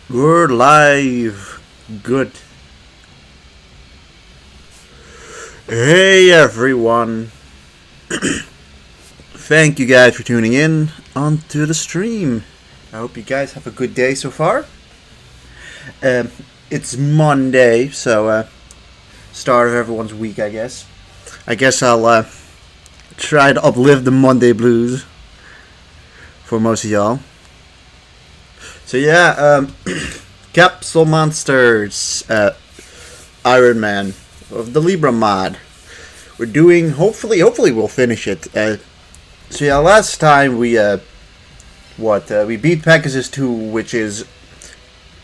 We're live. Good. Hey everyone. Thank you guys for tuning in onto the stream. I hope you guys have a good day so far. It's Monday, so start of everyone's week, I guess. I guess I'll try to uplift the Monday blues for most of y'all. So yeah, capsule monsters, ironman of the Libra mod. We're doing hopefully we'll finish it. So yeah, last time we beat Pegasus 2, which is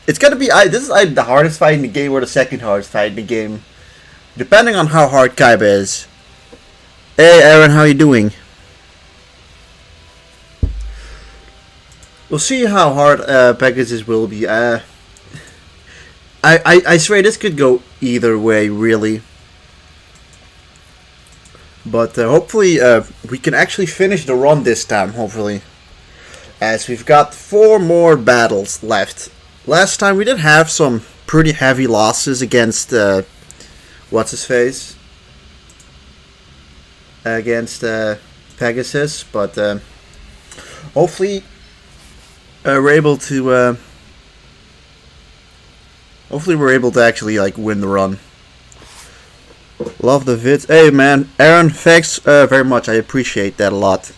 it's gonna be this is either the hardest fight in the game or the second hardest fight in the game, depending on how hard Kaiba is. Hey Aaron, how you doing? We'll see how hard Pegasus will be. I swear this could go either way, really. But hopefully we can actually finish the run this time, hopefully. As we've got 4 more battles left. Last time we did have some pretty heavy losses against, what's-his-face? Against Pegasus, but hopefully we're able to actually win the run. Love the vids. Hey man, Aaron, thanks very much. I appreciate that a lot.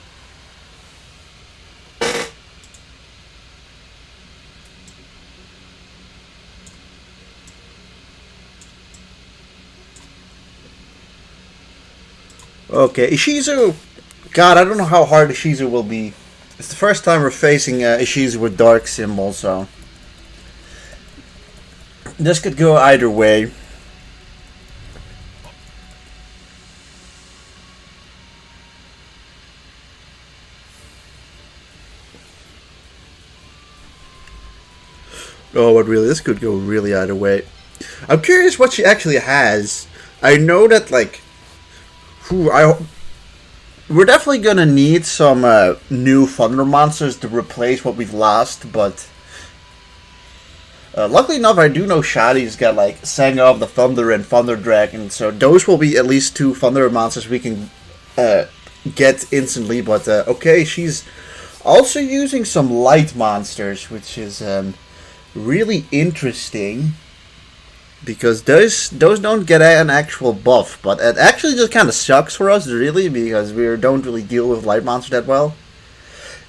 Okay, Ishizu. God, I don't know how hard Ishizu will be. It's the first time we're facing Ishizu with dark symbol, so this could go either way. Oh, but really, this could go really either way. I'm curious what she actually has. I know that we're definitely gonna need some new Thunder monsters to replace what we've lost, but luckily enough, I do know Shadi's got Saga of the Thunder and Thunder Dragon, so those will be at least 2 Thunder monsters we can get instantly. But okay, she's also using some light monsters, which is really interesting. Because those don't get an actual buff, but it actually just kind of sucks for us, really, because we don't really deal with light monster that well.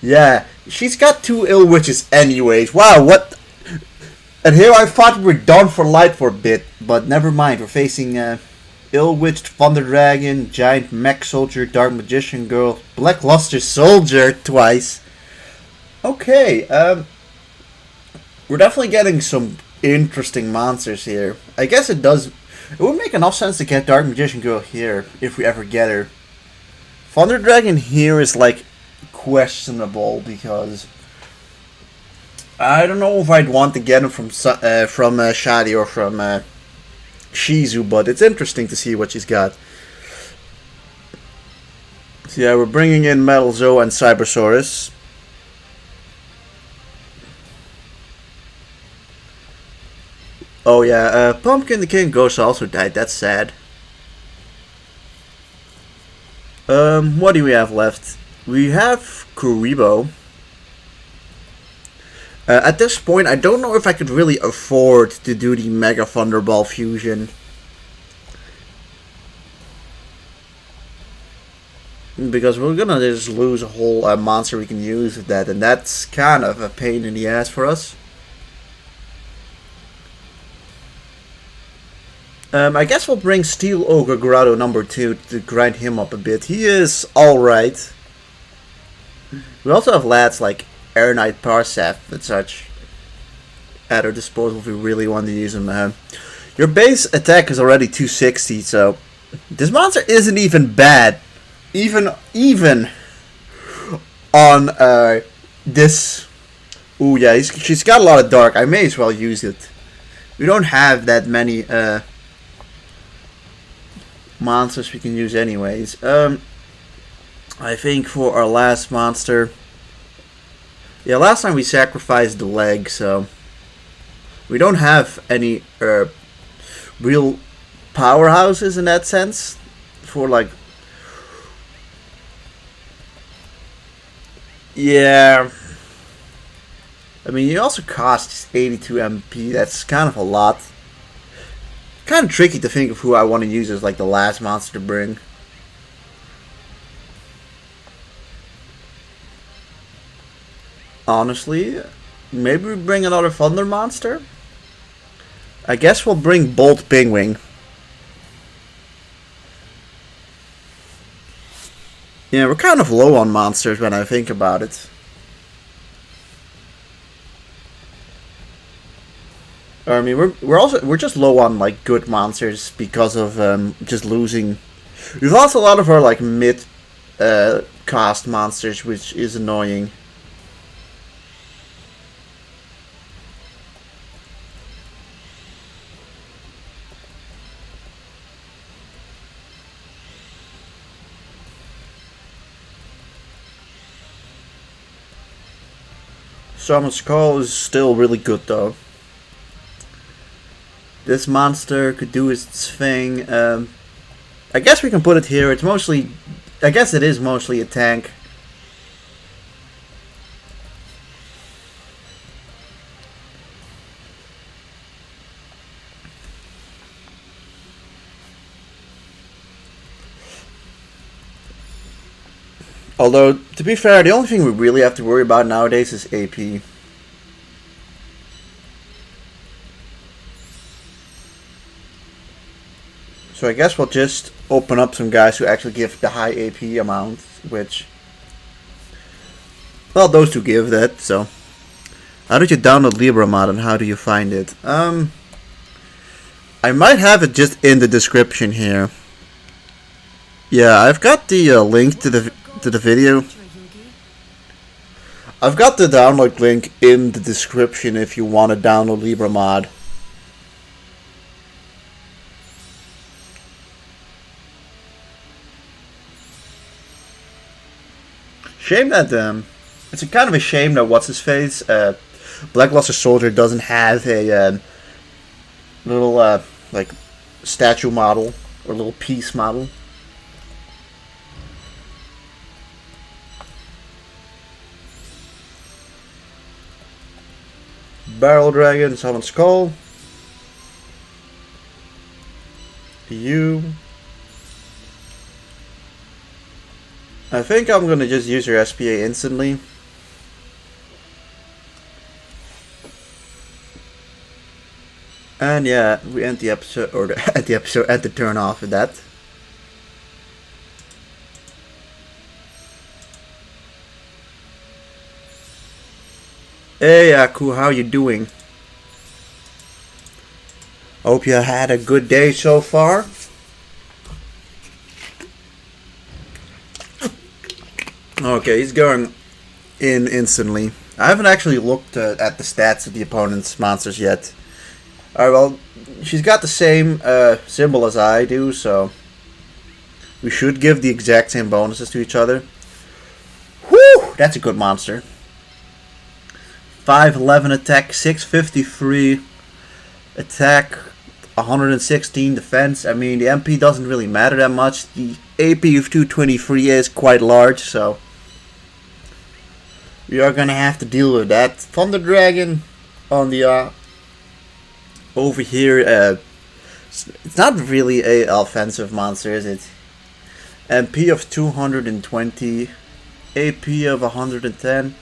Yeah, she's got 2 ill witches anyways. Wow, what? And here I thought we were done for light for a bit, but never mind. We're facing ill witched Thunder Dragon, giant mech soldier, dark magician girl, blackluster soldier twice. Okay, we're definitely getting some interesting monsters here. I guess it would make enough sense to get Dark Magician Girl here if we ever get her. Thunder Dragon here is questionable because I don't know if I'd want to get him from Shadi or from Shizu, but it's interesting to see what she's got. So yeah, we're bringing in Metal Zoe and Cybersaurus. Oh yeah, Pumpkin the King Ghost also died. That's sad. What do we have left? We have Kuriboh. At this point, I don't know if I could really afford to do the Mega Thunderball fusion. Because we're gonna just lose a whole monster we can use with that, and that's kind of a pain in the ass for us. I guess we'll bring Steel Ogre Grotto number 2 to grind him up a bit. He is alright. We also have lads like Aeronite Parseth and such at our disposal if we really want to use them. Your base attack is already 260, so this monster isn't even bad. Even on this. Ooh yeah, she's got a lot of dark. I may as well use it. We don't have that many monsters we can use anyways. I think for our last monster, yeah, last time we sacrificed the leg, so We don't have any real powerhouses in that sense for like. Yeah. I mean, it also costs 82 MP. That's kind of a lot. Kind of tricky to think of who I want to use as like the last monster to bring. Honestly, maybe we bring another Thunder monster. I guess we'll bring Bolt Pingwing. Yeah, we're kind of low on monsters when I think about it. I mean, we're just low on like good monsters because of just losing. We've lost a lot of our like mid cost monsters, which is annoying. Summon's Call is still really good though. This monster could do its thing. I guess we can put it here. It's mostly, I guess it is mostly a tank. Although, to be fair, the only thing we really have to worry about nowadays is AP. So I guess we'll just open up some guys who actually give the high AP amount, which... Well, those two give that, so... How did you download Libra mod and how do you find it? I might have it just in the description here. Yeah, I've got the link to the video. I've got the download link in the description if you want to download Libra mod. Shame that it's a kind of a shame that what's his face Blackluster Soldier doesn't have a little like statue model or little piece model. Barrel Dragon, Summon Skull. You. I think I'm gonna just use your SPA instantly. And yeah, we end the episode, or end the turn off with that. Hey Aku, how you doing? Hope you had a good day so far. Okay, he's going in instantly. I haven't actually looked at the stats of the opponent's monsters yet. Alright, well, she's got the same symbol as I do, so we should give the exact same bonuses to each other. Whew! That's a good monster. 511 attack, 653 attack, 116 defense. I mean, the MP doesn't really matter that much. The AP of 223 is quite large, so we are gonna have to deal with that. Thunder Dragon on the over here. It's not really a offensive monster, is it? MP of 220, AP of 110.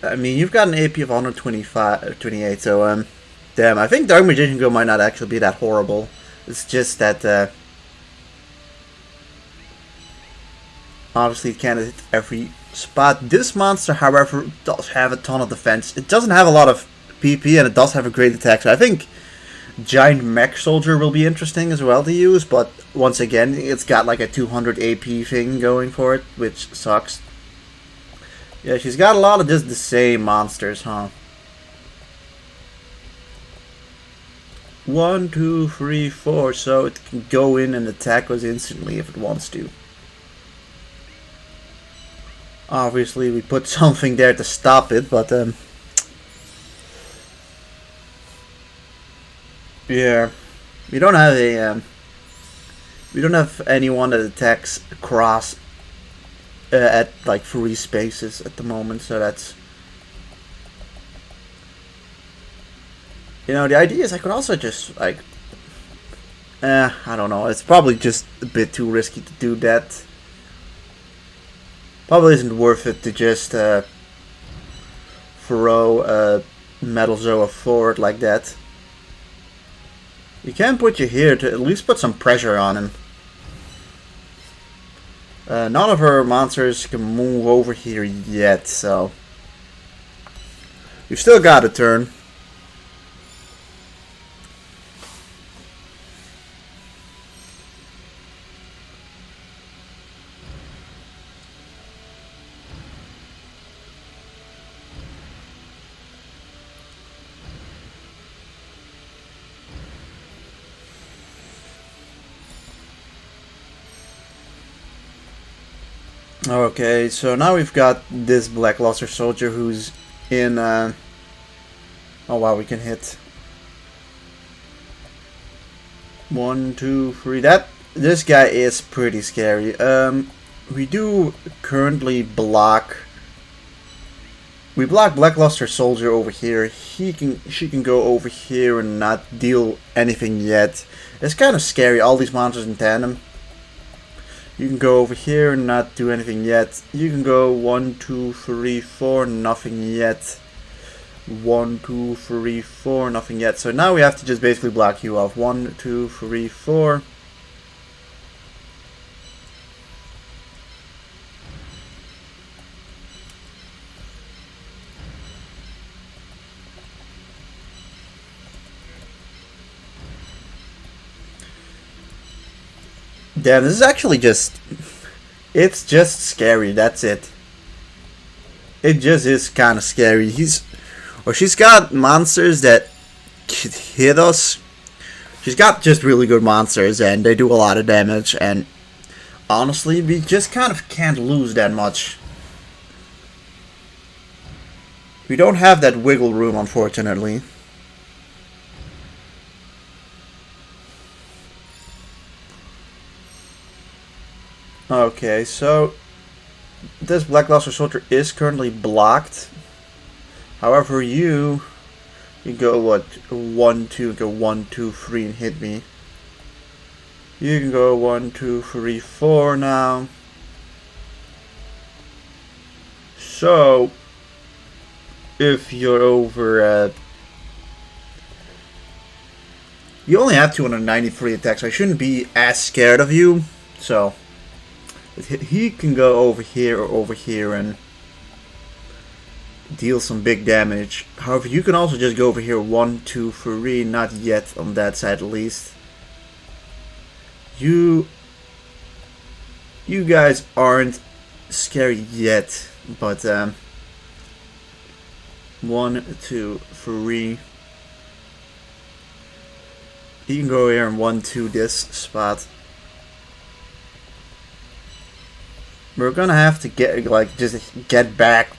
I mean, you've got an AP of 125, 28, so, damn, I think Dark Magician Girl might not actually be that horrible. It's just that, obviously it can't hit every spot. This monster, however, does have a ton of defense. It doesn't have a lot of PP, and it does have a great attack, so I think Giant Mech Soldier will be interesting as well to use, but once again, it's got like a 200 AP thing going for it, which sucks. Yeah, she's got a lot of just the same monsters, huh? 1, 2, 3, 4, so it can go in and attack us instantly if it wants to. Obviously, we put something there to stop it, but Yeah, we don't have a we don't have anyone that attacks across at like free spaces at the moment, so that's, you know, the idea is I could also just like, I don't know, it's probably just a bit too risky to do that. Probably isn't worth it to just throw a Metal Zoa forward like that. You can put you here to at least put some pressure on him. None of our monsters can move over here yet, so we've still got a turn. Okay, so now we've got this Black Luster Soldier who's in, oh wow, we can hit 1, 2, 3, this guy is pretty scary. We do currently block, we block Black Luster Soldier over here. She can go over here and not deal anything yet. It's kind of scary, all these monsters in tandem. You can go over here and not do anything yet. You can go 1, 2, 3, 4, nothing yet. 1, 2, 3, 4, nothing yet. So now we have to just basically block you off. 1, 2, 3, 4. Damn, this is actually just, it's just scary, that's it. It just is kind of scary. She's got monsters that could hit us. She's got just really good monsters and they do a lot of damage, and honestly, we just kind of can't lose that much. We don't have that wiggle room, unfortunately. Okay, so this Black Luster Soldier is currently blocked. However, you go what, 1, 2, go 1, 2, 3 and hit me. You can go 1, 2, 3, 4 now. So if you're over, you only have 293 attacks. I shouldn't be as scared of you. So he can go over here or over here and deal some big damage. However, you can also just go over here 1, 2, 3, not yet on that side at least. You guys aren't scary yet, but 1, 2, 3. You can go here and 1, 2 this spot. We're gonna have to just get back.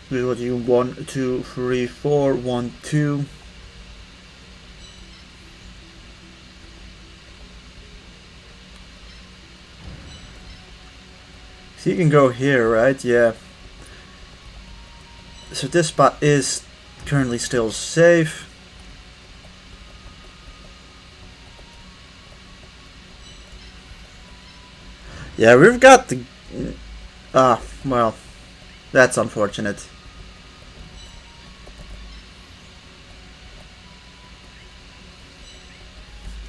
We will do 1, 2, 3, 4, 1, 2. So you can go here, right? Yeah. So this spot is currently still safe. Yeah, we've got the... well, that's unfortunate.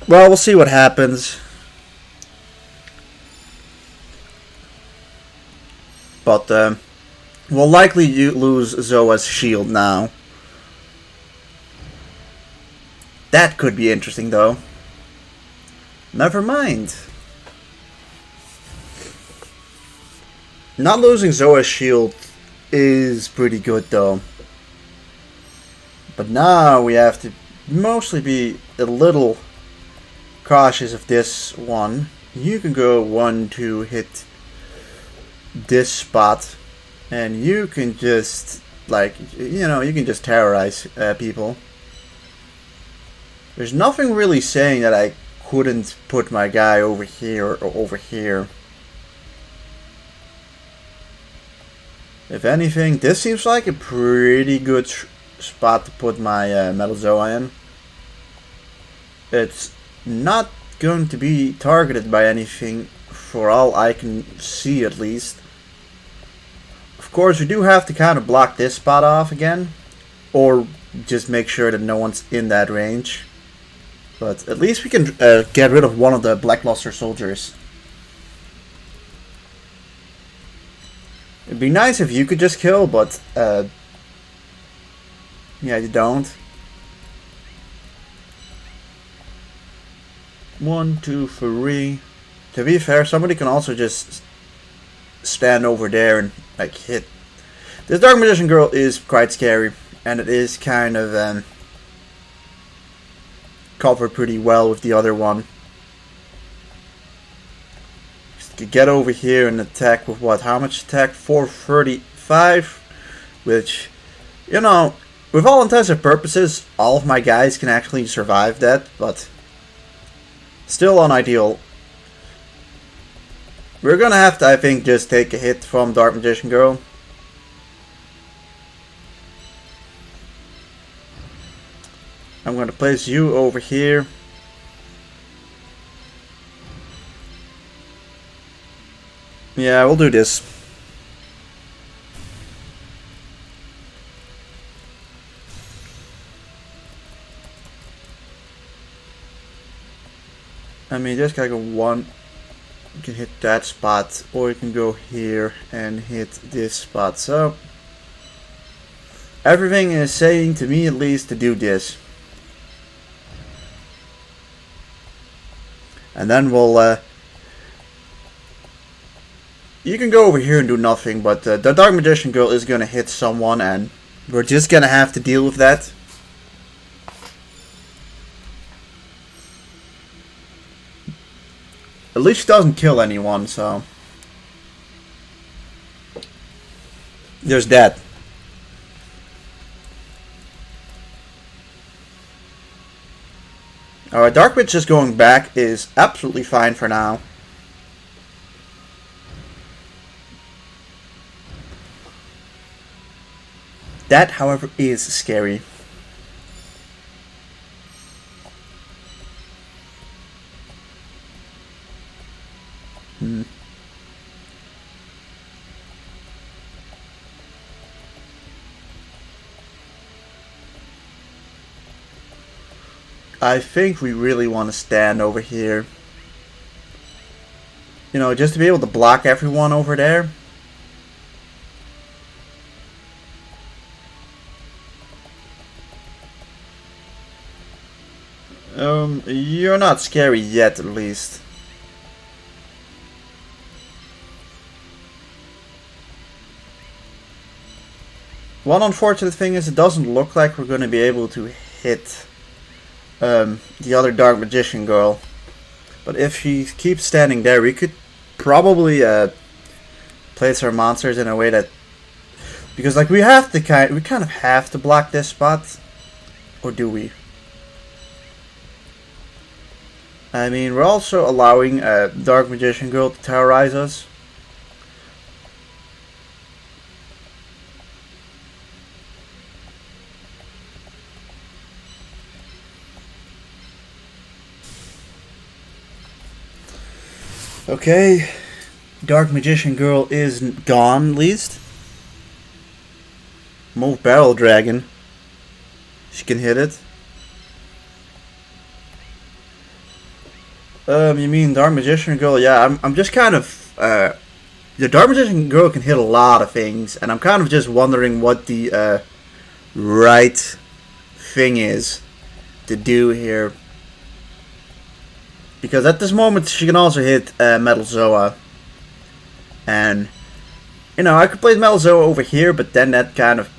Well, we'll see what happens. But, we'll likely lose Zoa's shield now. That could be interesting, though. Never mind. Not losing Zoa's shield is pretty good, though. But now we have to mostly be a little cautious of this one. You can go 1, 2, hit this spot, and you can just, like, you know, you can just terrorize people. There's nothing really saying that I couldn't put my guy over here or over here. If anything, this seems like a pretty good spot to put my Metal Zoa in. It's not going to be targeted by anything, for all I can see at least. Of course, we do have to kind of block this spot off again, or just make sure that no one's in that range. But at least we can get rid of one of the Blackluster soldiers. It'd be nice if you could just kill, but yeah, you don't. 1, 2, 3. To be fair, somebody can also just stand over there and like hit. This Dark Magician girl is quite scary, and it is kind of covered pretty well with the other one. Just get over here and attack with what? How much attack? 435, which, you know, with all intents and purposes, all of my guys can actually survive that, but still unideal. We're gonna have to, I think, just take a hit from Dark Magician Girl. I'm going to place you over here. Yeah, we'll do this. I mean, just gotta go one. You can hit that spot, or you can go here and hit this spot. So, everything is saying to me at least to do this. And then we'll, you can go over here and do nothing, but the Dark Magician Girl is gonna hit someone, and we're just gonna have to deal with that. At least she doesn't kill anyone, so there's that. Alright, Dark Witch just going back is absolutely fine for now. That, however, is scary. I think we really want to stand over here. You know, just to be able to block everyone over there. You're not scary yet, at least. One unfortunate thing is it doesn't look like we're going to be able to hit the other Dark Magician Girl. But if she keeps standing there, we could probably place our monsters in a way that, because like we kind of have to block this spot, or do we? I mean, we're also allowing Dark Magician Girl to terrorize us. Okay, Dark Magician Girl is gone, at least. Move Barrel Dragon. She can hit it. You mean Dark Magician Girl? Yeah, I'm just kind of, the Dark Magician Girl can hit a lot of things, and I'm kind of just wondering what the, right thing is to do here. Because at this moment, she can also hit, Metal Zoa. And, you know, I could place Metal Zoa over here, but then that kind of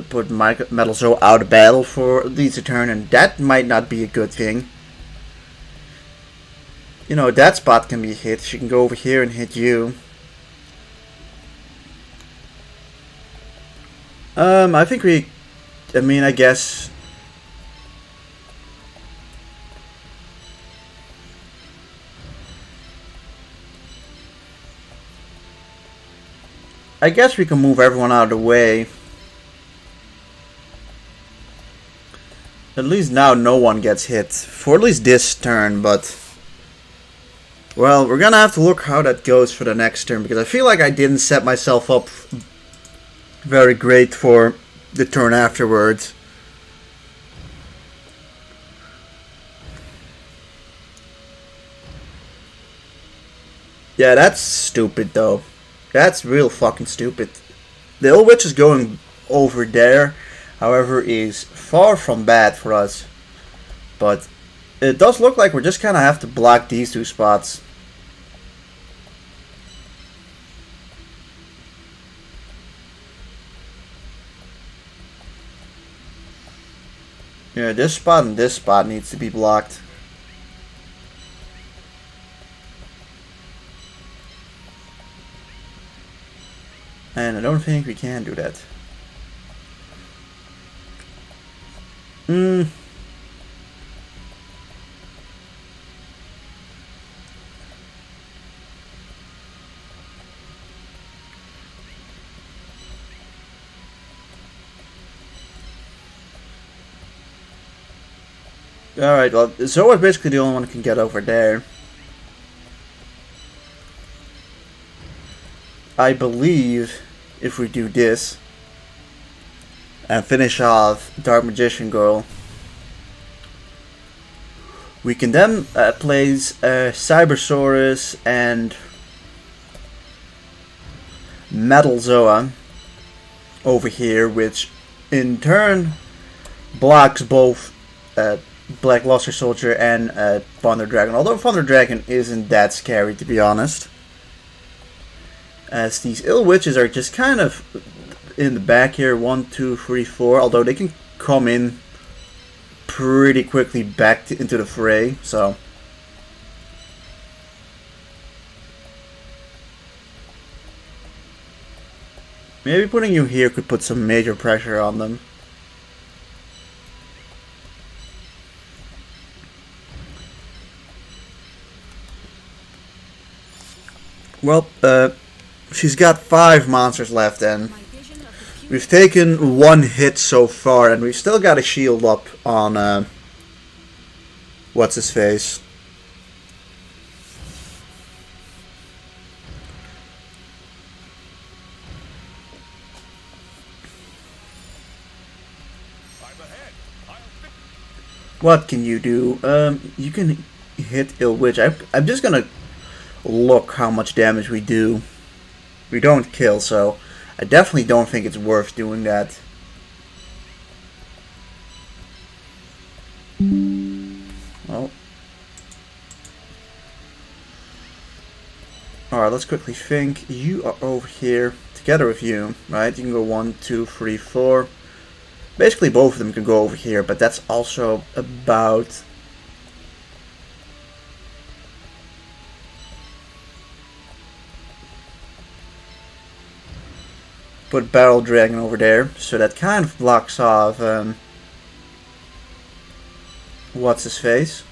put my Metal Zoa out of battle for at least a turn, and that might not be a good thing. You know, that spot can be hit. She can go over here and hit you. I think we... I mean, I guess... I guess we can move everyone out of the way. At least now no one gets hit. For at least this turn, but... Well, we're gonna have to look how that goes for the next turn, because I feel like I didn't set myself up very great for the turn afterwards. Yeah, that's stupid though. That's real fucking stupid. The Ill Witch is going over there, however, is far from bad for us. But it does look like we're just kind of have to block these two spots. Yeah, this spot and this spot needs to be blocked. And I don't think we can do that. Alright, well, Zoa's basically the only one who can get over there. I believe if we do this and finish off Dark Magician Girl, we can then place Cybersaurus and Metal Zoa over here, which in turn blocks both Black Luster Soldier and Thunder Dragon. Although Thunder Dragon isn't that scary, to be honest, as these Ill Witches are just kind of in the back here. 1, 2, 3, 4. Although they can come in pretty quickly back into the fray. So maybe putting you here could put some major pressure on them. Well, she's got 5 monsters left, and we've taken 1 hit so far, and we've still got a shield up on what's his face. What can you do? You can hit Ill Witch. I'm just gonna look how much damage we do. We don't kill, so I definitely don't think it's worth doing that. Well, alright, let's quickly think. You are over here together with you, right? You can go 1, 2, 3, 4. Basically both of them can go over here, but that's also about... Put Barrel Dragon over there, so that kind of blocks off what's his face.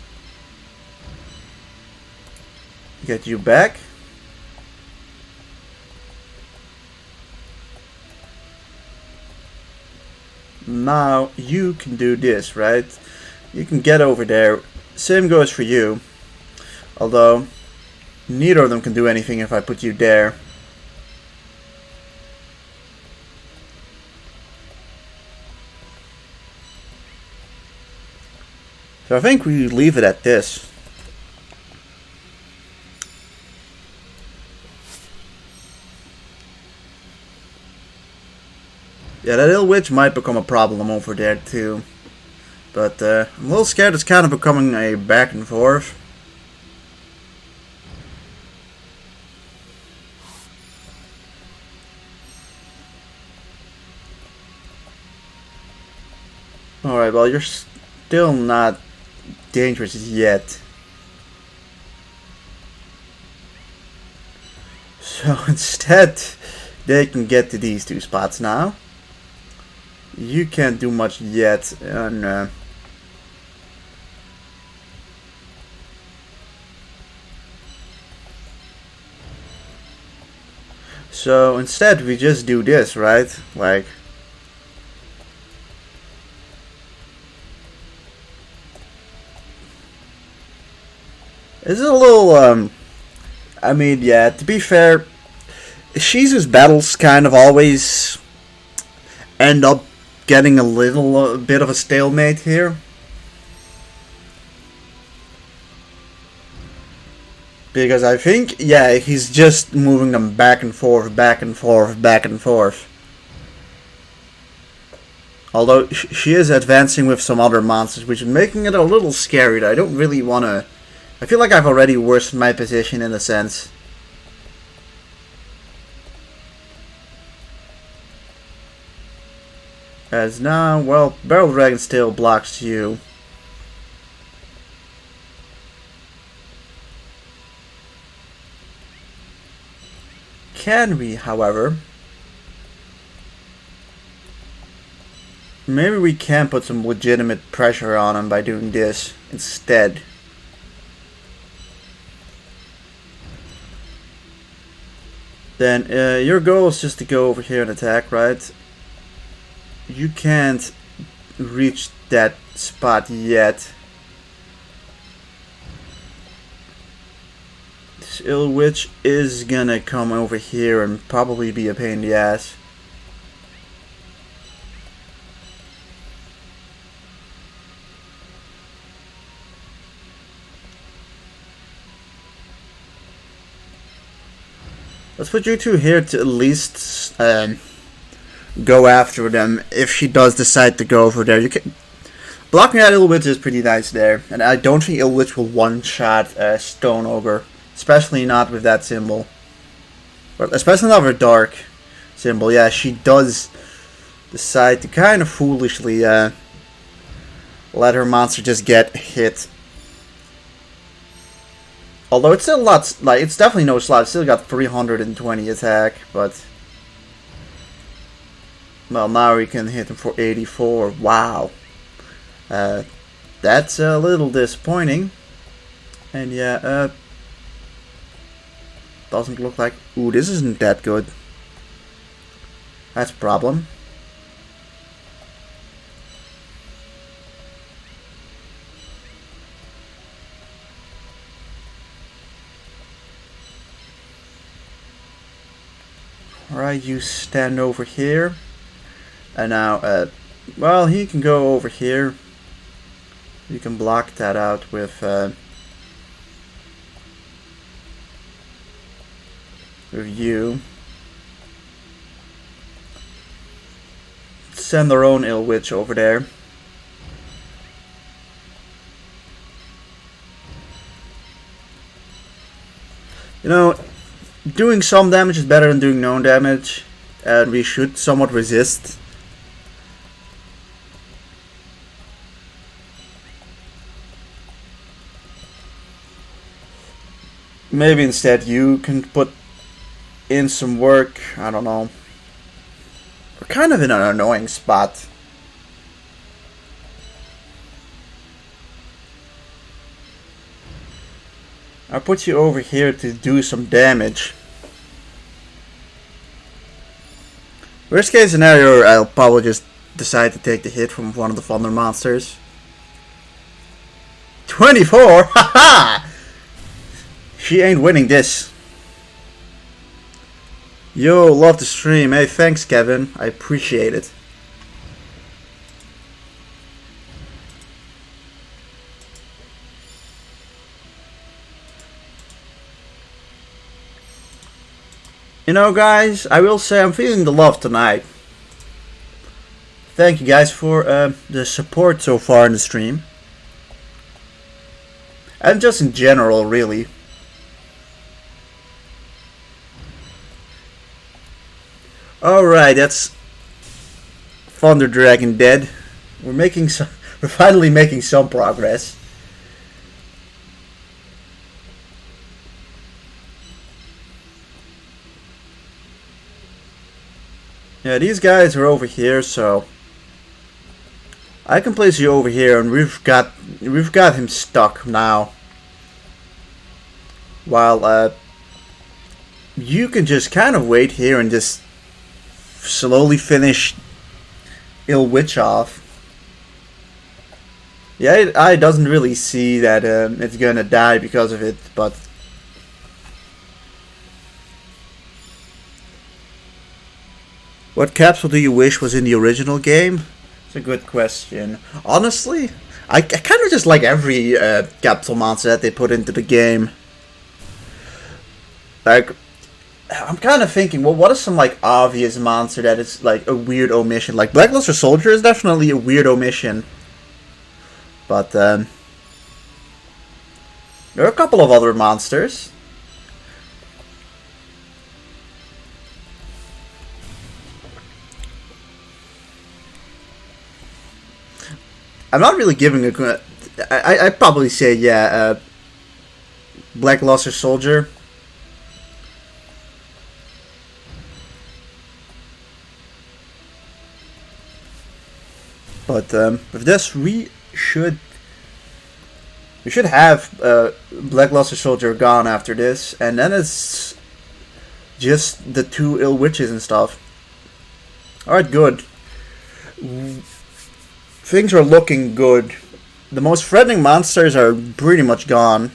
Get you back. Now you can do this, right? You can get over there. Same goes for you. Although neither of them can do anything if I put you there. So I think we leave it at this. Yeah, that Ill Witch might become a problem over there too. But I'm a little scared it's kind of becoming a back and forth. Alright, well, you're still not dangerous yet. So instead, they can get to these 2 spots now. You can't do much yet, and so instead we just do this, right? Like, it's a little, I mean, yeah, to be fair, Shizu's battles kind of always end up getting a little bit of a stalemate here. Because I think, yeah, he's just moving them back and forth, back and forth, back and forth. Although she is advancing with some other monsters, which is making it a little scary. I don't really want to... I feel like I've already worsened my position in a sense. As now, well, Barrel Dragon still blocks you. Can we, however... Maybe we can put some legitimate pressure on him by doing this instead. Then your goal is just to go over here and attack, right? You can't reach that spot yet. This Ill Witch is gonna come over here and probably be a pain in the ass. Let's put you two here to at least go after them if she does decide to go over there. You can blocking that Ill Witch is pretty nice there, and I don't think Ill Witch will one-shot Stone Ogre, especially not with that symbol, but especially not with Dark symbol. Yeah, she does decide to kind of foolishly let her monster just get hit. Although it's still lots, like, it's definitely no slot. It's still got 320 attack, but... Well, now we can hit him for 84. Wow. That's a little disappointing. And yeah, doesn't look like... Ooh, this isn't that good. That's a problem. Alright, you stand over here. And now, well, he can go over here. You can block that out with you. Send their own Ill Witch over there. You know, doing some damage is better than doing no damage, and we should somewhat resist. Maybe instead you can put in some work, I don't know. We're kind of in an annoying spot. I'll put you over here to do some damage. Worst case scenario, I'll probably just decide to take the hit from one of the Thunder monsters. 24? Haha! She ain't winning this. Yo, love the stream. Hey, thanks, Kevin. I appreciate it. You know, guys, I will say I'm feeling the love tonight. Thank you guys for the support so far in the stream. And just in general, really. Alright, that's Thunder Dragon dead. We're finally making some progress. Yeah, these guys are over here, so I can place you over here, and we've got him stuck now. While you can just kind of wait here and just slowly finish Ill Witch off. Yeah, I doesn't really see that it's gonna die because of it, but what capsule do you wish was in the original game? It's a good question. Honestly, I kind of just like every capsule monster that they put into the game. Like, I'm kind of thinking, well, what is some like obvious monster that is like a weird omission? Like Blackluster Soldier is definitely a weird omission, but there are a couple of other monsters. I'm not really giving a. I'd probably say yeah, Blackluster Soldier. But with this, we should have Blackluster Soldier gone after this, and then it's just the two Ill Witches and stuff. Alright, good. Things are looking good. The most threatening monsters are pretty much gone.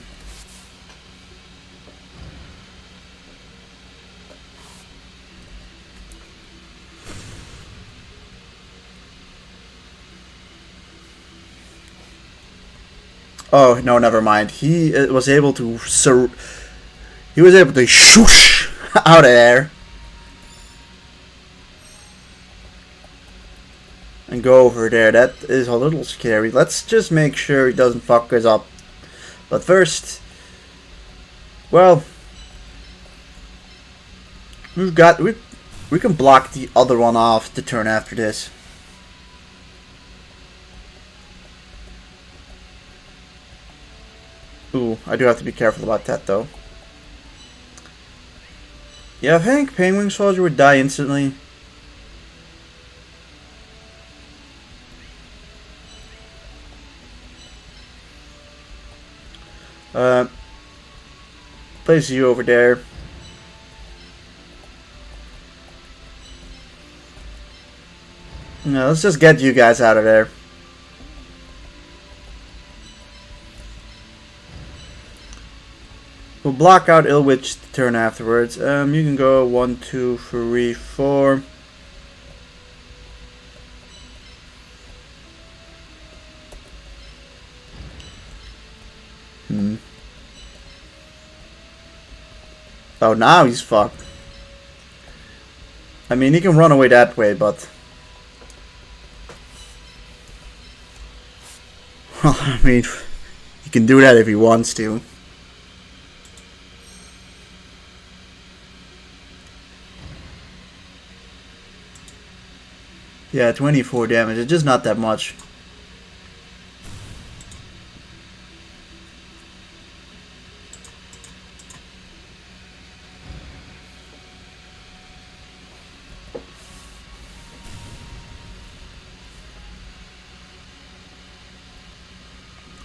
Oh no, never mind. He was able to shoosh out of there and go over there. That is a little scary. Let's just make sure he doesn't fuck us up. But first, well, we can block the other one off the turn after this. Ooh, I do have to be careful about that though. Yeah, I think Penguin Soldier would die instantly. Place you over there. No, let's just get you guys out of there. We'll block out Ill Witch the turn afterwards. You can go 1, 2, 3, 4. Oh, now he's fucked. I mean, he can run away that way, but well, I mean, he can do that if he wants to. Yeah, 24 damage. It's just not that much.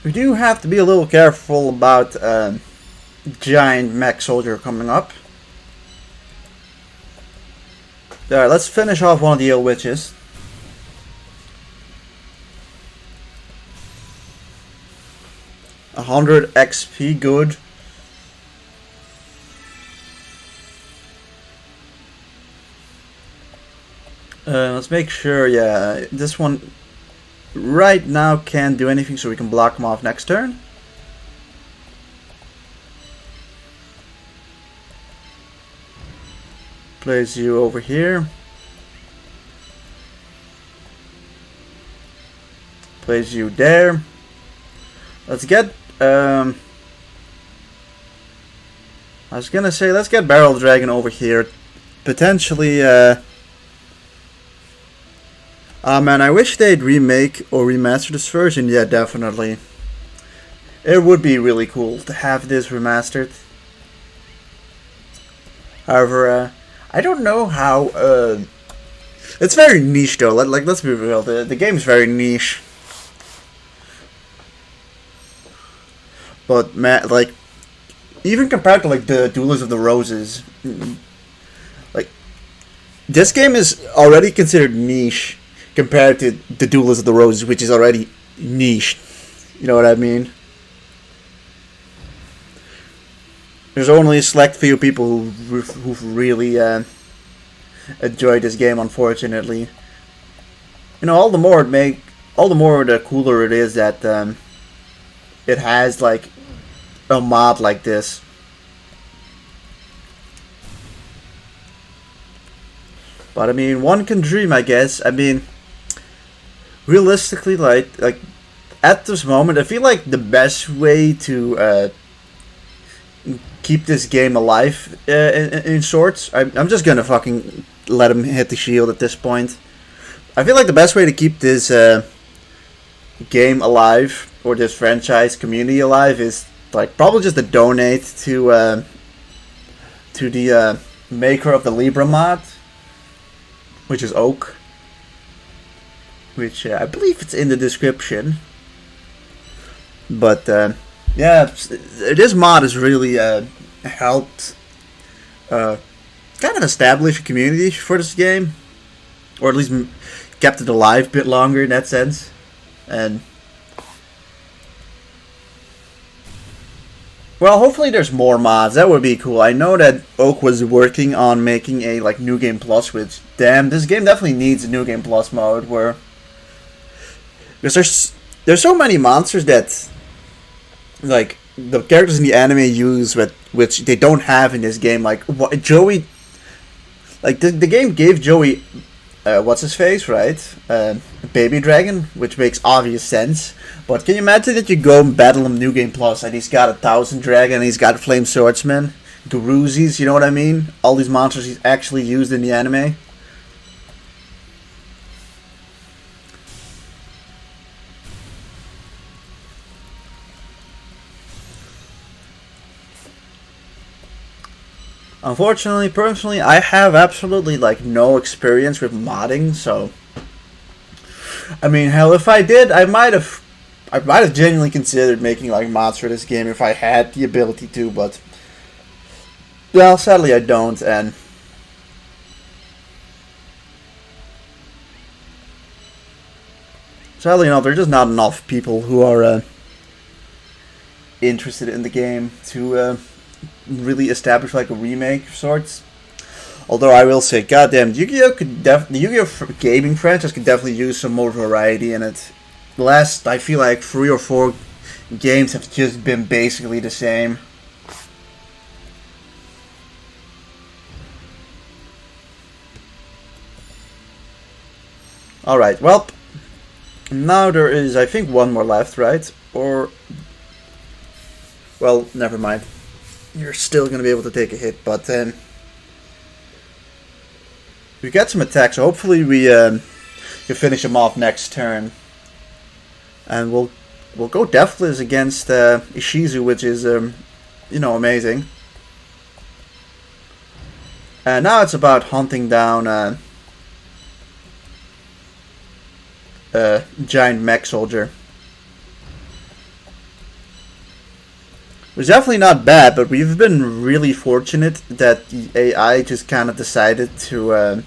We do have to be a little careful about giant mech soldier coming up. Alright, let's finish off one of the Ill Witches. $100 XP, good. Let's make sure, yeah, this one right now can't do anything, so we can block him off next turn. Place you over here. Place you there. Let's get I was gonna say let's get Barrel Dragon over here. Potentially man, I wish they'd remake or remaster this version. Yeah, definitely. It would be really cool to have this remastered. However, I don't know how. It's very niche though. Let's be real. The game is very niche. But man, like even compared to like the Duelist of the Roses, like this game is already considered niche compared to the Duelist of the Roses, which is already niche. You know what I mean? There's only a select few people who've really enjoyed this game, unfortunately. You know, all the more the cooler it is that it has like a mod like this. But I mean, one can dream, I guess. I mean, realistically, like at this moment, I feel like the best way to keep this game alive in sorts. I'm just gonna fucking let him hit the shield at this point. I feel like the best way to keep this game alive, or this franchise community alive, is like probably just to donate to the maker of the Libra mod, which is Oak, which I believe it's in the description. But yeah, this mod has really helped kind of establish a community for this game, or at least kept it alive a bit longer in that sense. And well, hopefully there's more mods. That would be cool. I know that Oak was working on making a like New Game Plus, which damn, this game definitely needs a New Game Plus mode where because there's so many monsters that like the characters in the anime use which they don't have in this game. Like what, Joey, like the game gave Joey what's his face, right? Baby Dragon, which makes obvious sense. But can you imagine that you go and battle him New Game Plus and he's got 1,000 Dragon, and he's got Flame Swordsman, Garuzis, you know what I mean? All these monsters he's actually used in the anime. Unfortunately, personally, I have absolutely like no experience with modding, so I mean, hell, if I did, I might have genuinely considered making like mods for this game if I had the ability to, but well, sadly I don't, and sadly enough, there's just not enough people who are interested in the game to really establish like a remake of sorts. Although I will say, goddamn, Yu-Gi-Oh! The Yu-Gi-Oh! Gaming franchise could definitely use some more variety in it. The last, I feel like 3 or 4 games have just been basically the same. Alright, well, now there is, I think, one more left, right? Or, well, never mind. You're still going to be able to take a hit, but then we got some attacks, so hopefully we can finish him off next turn. And we'll go Deathless against Ishizu, which is, you know, amazing. And now it's about hunting down giant mech soldier. It was definitely not bad, but we've been really fortunate that the AI just kind of decided to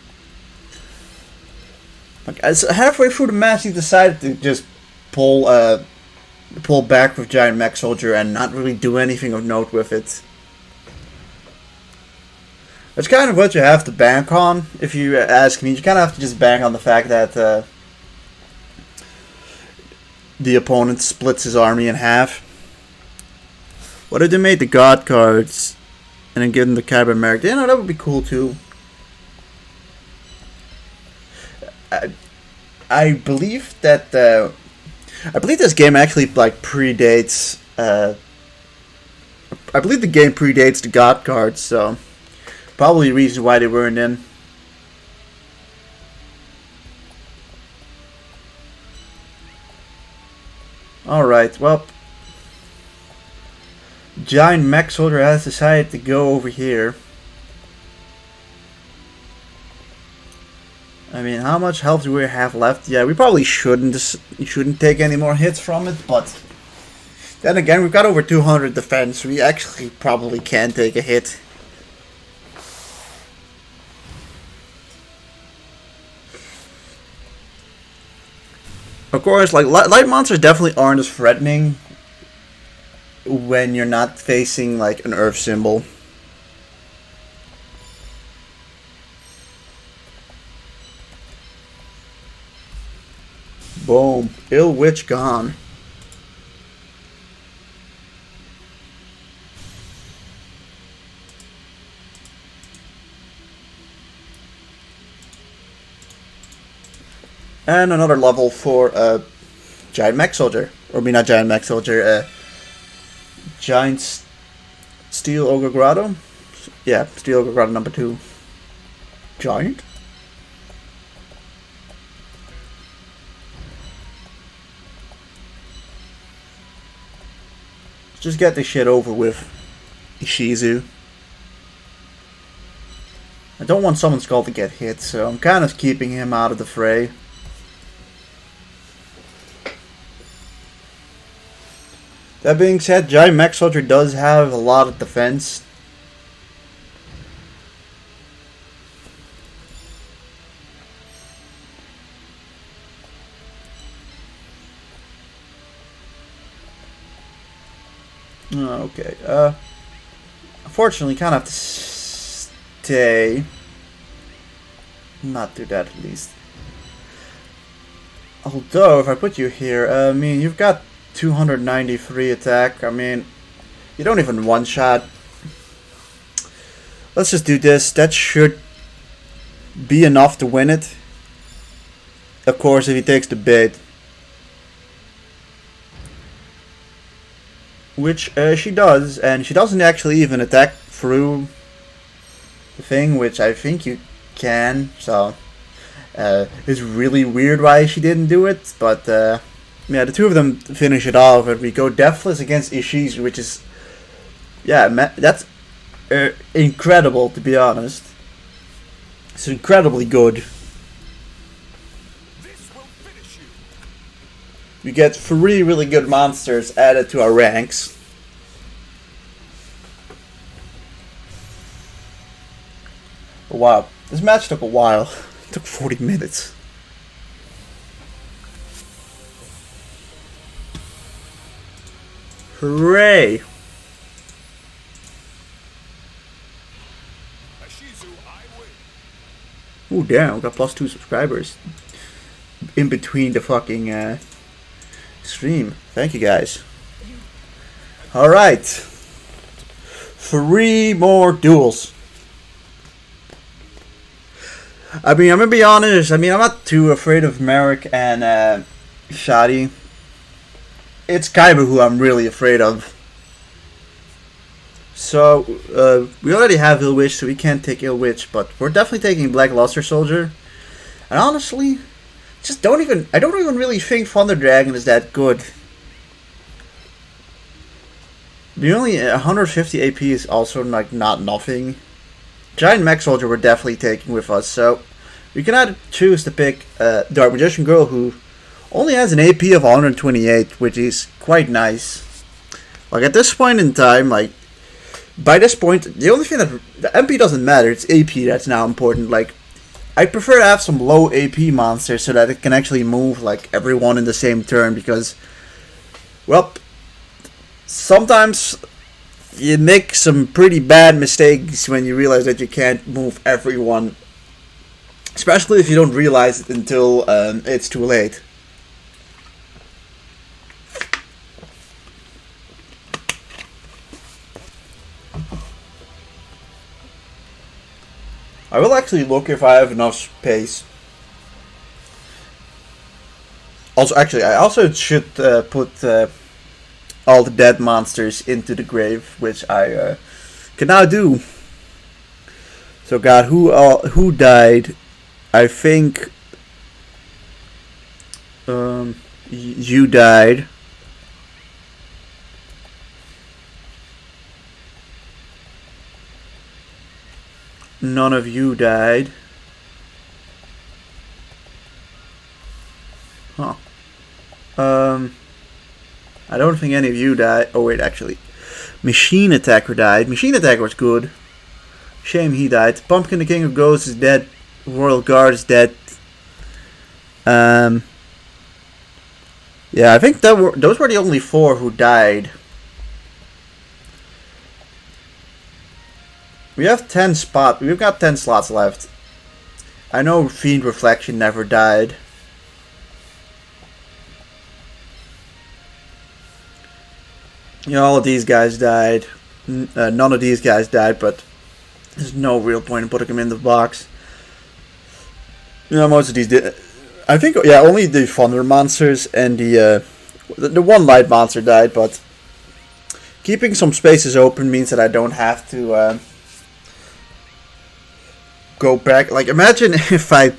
like as halfway through the match he decided to just pull back with giant mech soldier and not really do anything of note with it. That's kind of what you have to bank on, if you ask me. You kind of have to just bank on the fact that the opponent splits his army in half. What if they made the God cards and then give them the Carbon Merc? You know, that would be cool too. I believe that I believe this game actually like predates. I believe the game predates the God cards, so probably the reason why they weren't in. All right, well. Giant mech soldier has decided to go over here. I mean, how much health do we have left? Yeah, we probably shouldn't take any more hits from it, but Then again, we've got over 200 defense. We actually probably can take a hit. Of course, like light monsters definitely aren't as threatening when you're not facing like an earth symbol. Boom. Ill Witch gone. And another level for Giant Mech Soldier. Or I mean, not Giant Mech Soldier, Giant Steel Ogre Grotto? Yeah, Steel Ogre Grotto number 2. Giant? Just get this shit over with, Ishizu. I don't want Summon Skull to get hit, so I'm kind of keeping him out of the fray. That being said, Giant Mech Soldier does have a lot of defense. Okay, unfortunately, kind of have to stay. Not do that, at least. Although, if I put you here, I mean, you've got 293 attack. I mean, you don't even one-shot. Let's just do this. That should be enough to win it. Of course, if he takes the bait. Which she does, and she doesn't actually even attack through the thing, which I think you can. So, it's really weird why she didn't do it, but yeah, the two of them finish it off, and we go Deathless against Ishizu, which is, yeah, that's incredible, to be honest. It's incredibly good. We get 3 really good monsters added to our ranks. Oh, wow, this match took a while. It took 40 minutes. Hooray! Ooh, damn, we got +2 subscribers in between the fucking stream. Thank you guys. Alright. 3 more duels. I mean, I'm gonna be honest, I mean, I'm not too afraid of Merrick and Shadi. It's Kaiba who I'm really afraid of. So, we already have Ill Witch, so we can't take Ill Witch, but we're definitely taking Black Luster Soldier. And honestly, I don't even really think Thunder Dragon is that good. The only 150 AP is also like not nothing. Giant Mech Soldier we're definitely taking with us, so we can either choose to pick Dark Magician Girl, who only has an AP of 128, which is quite nice. Like at this point in time, like by this point, the only thing that the MP doesn't matter, it's AP that's now important. Like I prefer to have some low AP monsters so that it can actually move like everyone in the same turn, because, well, sometimes you make some pretty bad mistakes when you realize that you can't move everyone, especially if you don't realize it until it's too late. I will actually look if I have enough space. Also, actually, I also should put all the dead monsters into the grave, which I can now do. So, God, who died? I think you died. None of you died. Huh. I don't think any of you died. Oh wait, actually, Machine Attacker died. Machine Attacker was good. Shame he died. Pumpkin the King of Ghosts is dead. Royal Guard is dead. Yeah, I think those were the only 4 who died. We've got 10 slots left. I know Fiend Reflection never died. You know, all of these guys died. None of these guys died, but there's no real point in putting them in the box. You know, most of these did. I think, yeah, only the Thunder Monsters and the one Light Monster died, but keeping some spaces open means that I don't have to go back. Like, imagine if I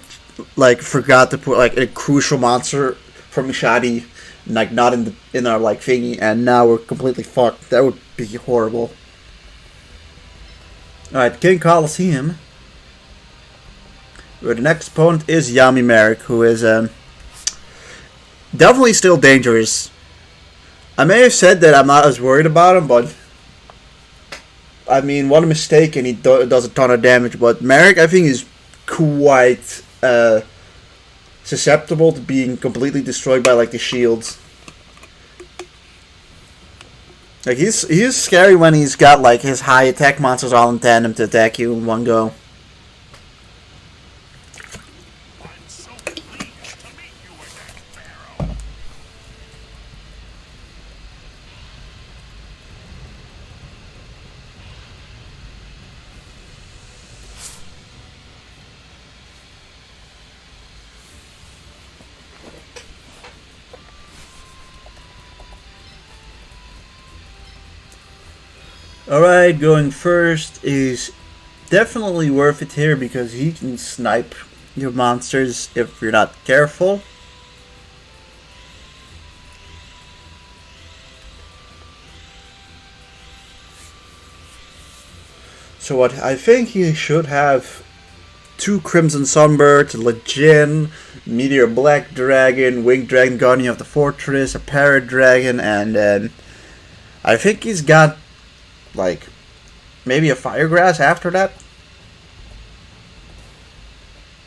forgot to put a crucial monster from Shadi, not in our thingy, and now we're completely fucked. That would be horrible. All right, King Coliseum. Where the next opponent is Yami Merrick, who is definitely still dangerous. I may have said that I'm not as worried about him, but I mean, one mistake and he does a ton of damage. But Merrick, I think, is quite susceptible to being completely destroyed by the shields. He's scary when he's got his high attack monsters all in tandem to attack you in one go. Alright, going first is definitely worth it here because he can snipe your monsters if you're not careful. So what I think he should have 2 Crimson Sunbirds, Legion, Meteor Black Dragon, Winged Dragon Guardian of the Fortress, a Parrot Dragon, and then I think he's got maybe a Fire Grass after that.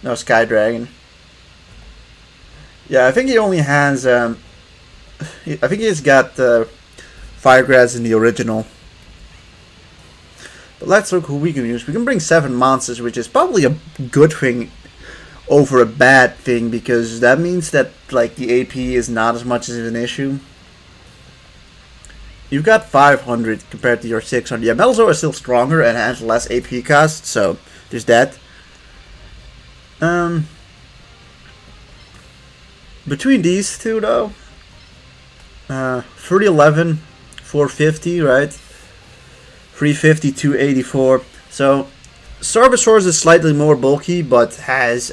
No, Sky Dragon. Yeah, I think he only has I think he's got Fire Grass in the original. But let's look who we can use. We can bring 7 monsters, which is probably a good thing over a bad thing, because that means that the AP is not as much as an issue. You've got 500 compared to your 600. Yeah, Melzo is still stronger and has less AP cost, so there's that. Between these two, though, 311, 450, right? 350, 284. So, Cerbersaurus is slightly more bulky, but has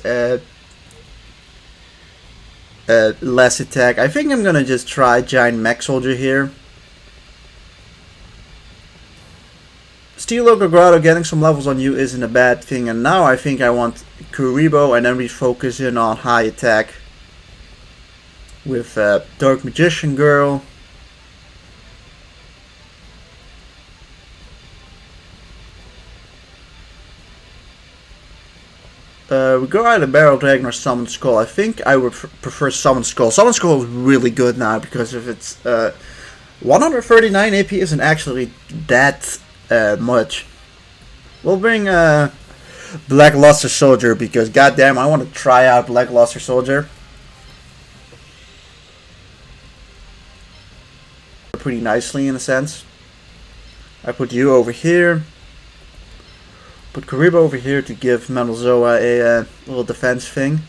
less attack. I think I'm gonna just try Giant Mech Soldier here. Steel Ogre Grotto getting some levels on you isn't a bad thing, and now I think I want Kuriboh, and then we focus in on high attack with Dark Magician Girl. We go either Barrel Dragon or Summon Skull. I think I would prefer Summon Skull. Summon Skull is really good now because if it's 139 AP isn't actually that much. We'll bring Black Luster Soldier because goddamn, I want to try out Black Luster Soldier. Pretty nicely in a sense. I put you over here. Put Kuriboh over here to give Metalzoa a little defense thing.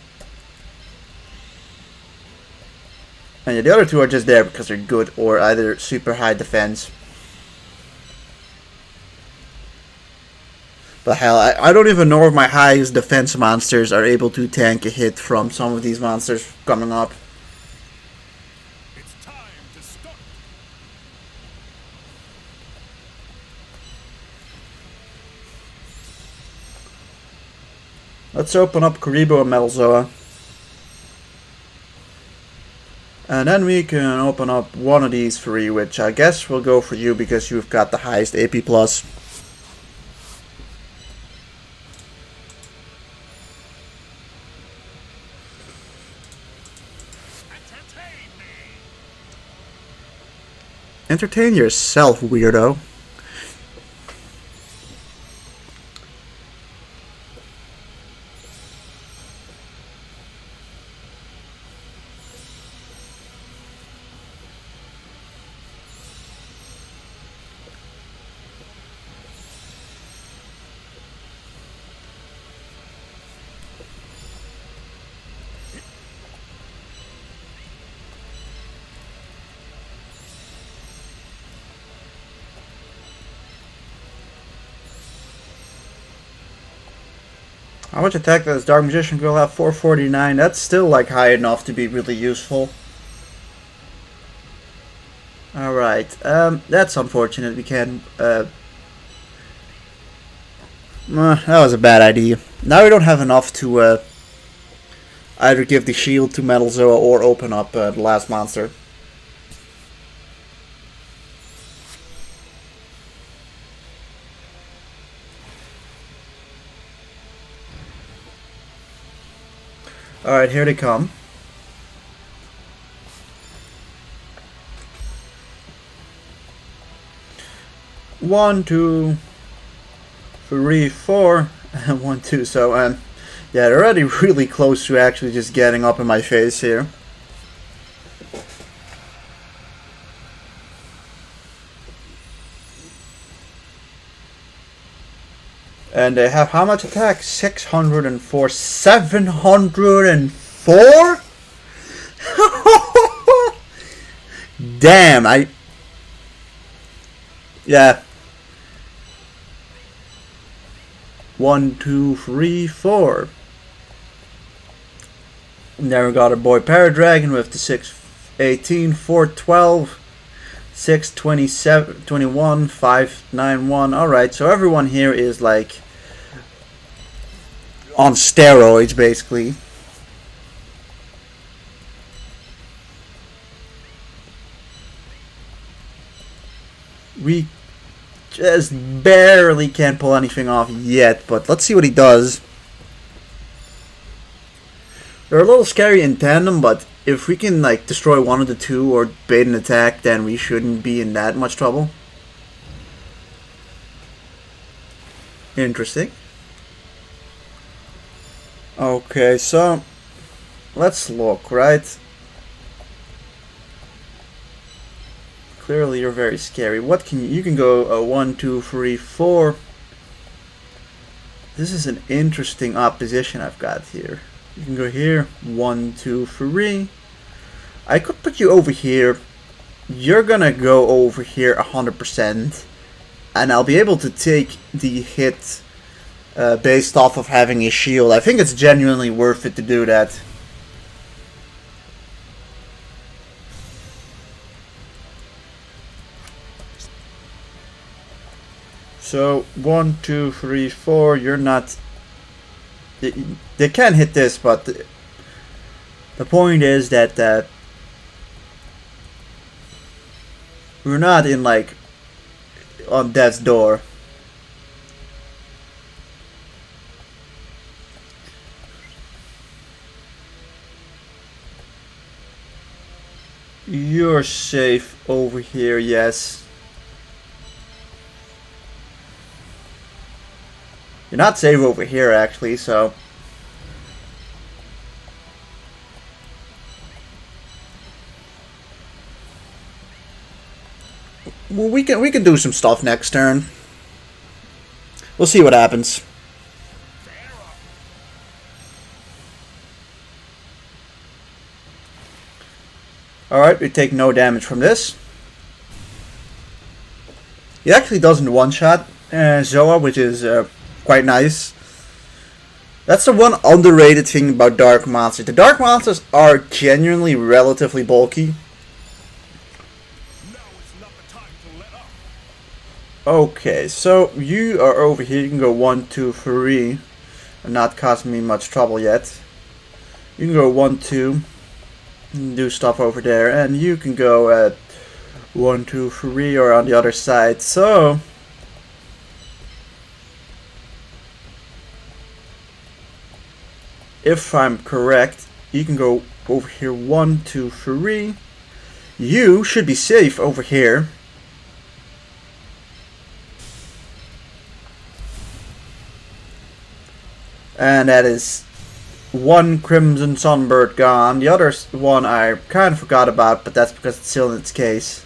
And yeah, the other two are just there because they're good or either super high defense. But hell, I don't even know if my highest defense monsters are able to tank a hit from some of these monsters coming up. It's time to start. Let's open up Kuriboh and Metalzoa. And then we can open up one of these three, which I guess will go for you because you've got the highest AP plus. Entertain yourself, weirdo. How much attack does Dark Magician Girl have? 449. That's still like high enough to be really useful. Alright, that's unfortunate. We can't, that was a bad idea. Now we don't have enough to, either give the shield to Metal Zoa or open up the last monster. Alright, here they come. One, two, three, four, and 1, 2. So, yeah, they're already really close to actually just getting up in my face here. And they have how much attack? 604. 704? Damn, yeah. 1, 2, 3, 4. And then we got our boy Paradragon with the 618, 412, 627, 21, 591. Alright, so everyone here is like on steroids basically. We just barely can't pull anything off yet, but let's see what he does. They're a little scary in tandem, but if we can like destroy one of the two or bait an attack, then we shouldn't be in that much trouble. Interesting. Okay, so let's look, right? Clearly you're very scary. What can you can go 1, 2, 3, 4. This is an interesting opposition I've got here. You can go here, 1, 2, 3. I could put you over here. You're gonna go over here 100%, and I'll be able to take the hit based off of having a shield. I think it's genuinely worth it to do that. So 1, 2, 3, 4. You're not. They can hit this, but the point is that we're not in like on death's door. You're safe over here, yes. You're not safe over here, actually, so. Well, we can do some stuff next turn. We'll see what happens. Alright, we take no damage from this. He actually doesn't one-shot Zoa, which is quite nice. That's the one underrated thing about Dark Monsters. The Dark Monsters are genuinely relatively bulky. Okay, so you are over here. You can go 1, 2, 3. And not causing me much trouble yet. You can go 1, 2. do stuff over there, and you can go at 1, 2, 3 or on the other side. So if I'm correct, you can go over here 1, 2, 3. You should be safe over here. And that is one Crimson Sunbird gone. The other one I kind of forgot about, but that's because it's still in its case.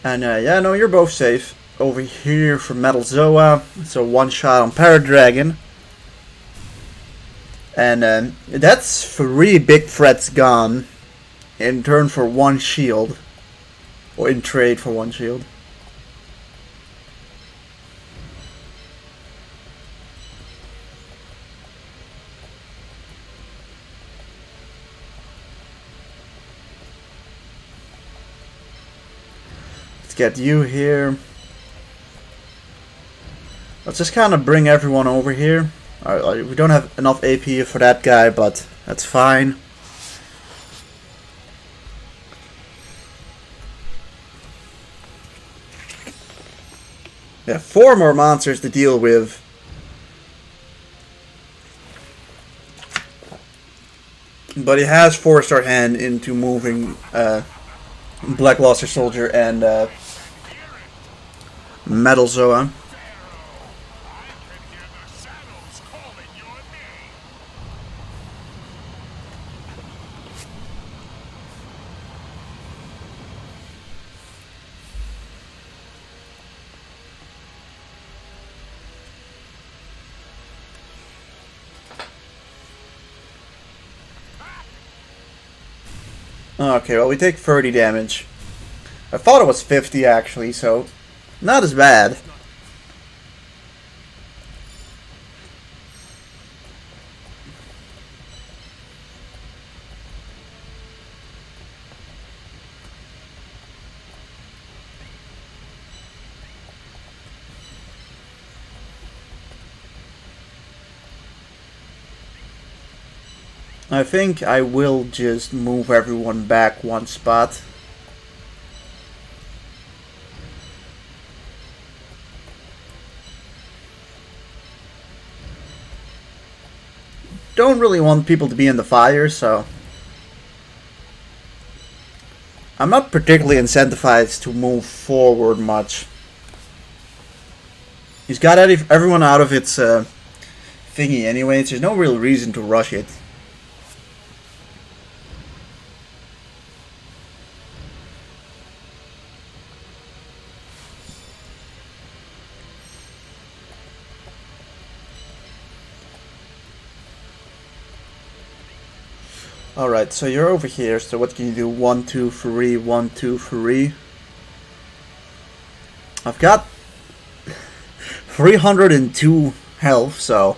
And yeah, no, you're both safe. Over here for Metal Zoa, so one shot on Paradragon. And that's 3 big threats gone in turn for 1 shield. Or in trade for 1 shield. Let's get you here. Let's just kind of bring everyone over here. We don't have enough AP for that guy, but that's fine. Yeah, 4 more monsters to deal with. But he has forced our hand into moving Black Luster Soldier and Metal Zoa. Okay, well, we take 30 damage. I thought it was 50 actually, so not as bad. I think I will just move everyone back 1 spot. Don't really want people to be in the fire, so I'm not particularly incentivized to move forward much. He's got everyone out of its thingy anyways. There's no real reason to rush it. Alright, so you're over here, so what can you do? 1, 2, 3, 1, 2, 3. I've got 302 health, so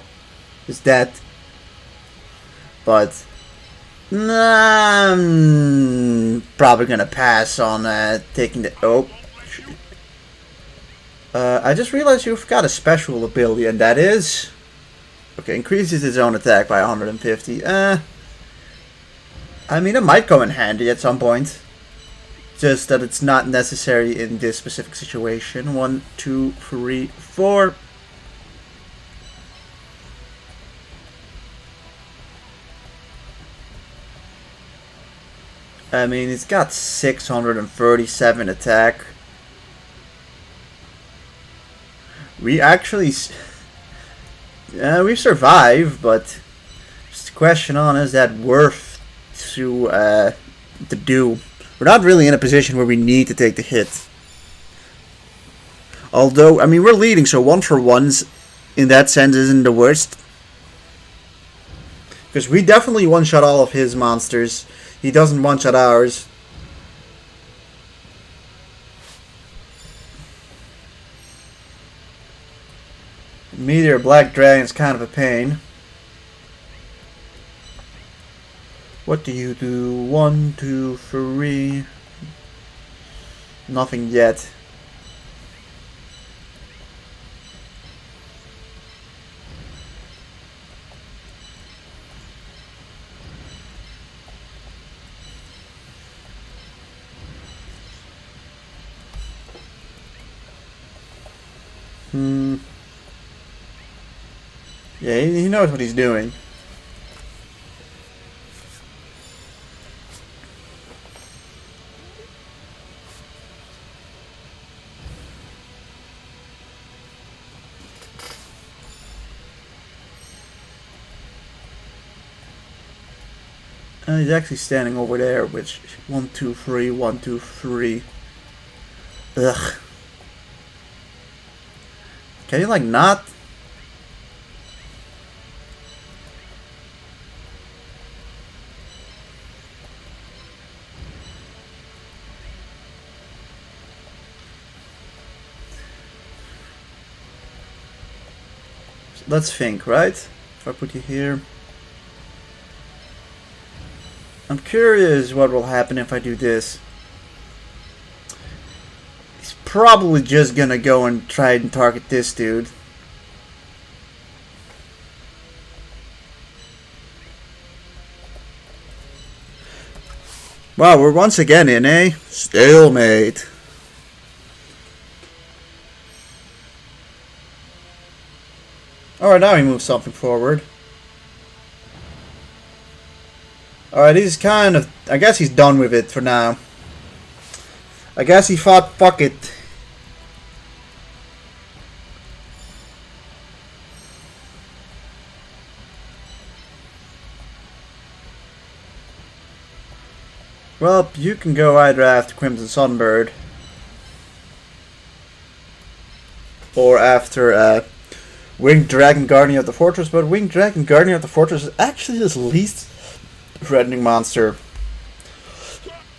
is that. But I'm probably gonna pass on taking the. Oh, I just realized you've got a special ability, and that is. Okay, increases its own attack by 150. I mean, it might come in handy at some point. Just that it's not necessary in this specific situation. 1, 2, 3, 4. I mean, it's got 637 attack. We actually... we survive, but... Just a question on, is that worth to do? We're not really in a position where we need to take the hit. Although, I mean, we're leading, so 1 for 1s in that sense isn't the worst. Because we definitely one-shot all of his monsters. He doesn't one-shot ours. Meteor Black Dragon is kind of a pain. What do you do? 1, 2, 3. Nothing yet. Yeah, he knows what he's doing. He's actually standing over there, which 1, 2, 3, 1, 2, 3. Ugh. Can you like not? Let's think, right? If I put you here. I'm curious what will happen if I do this. He's probably just gonna go and try and target this dude. Wow, we're once again in a stalemate. Alright, now he moves something forward. Alright, he's kind of... I guess he's done with it for now. I guess he thought, fuck it. Well, you can go either after Crimson Sunbird. Or after Winged Dragon Guardian of the Fortress. But Winged Dragon Guardian of the Fortress is actually his least threatening monster.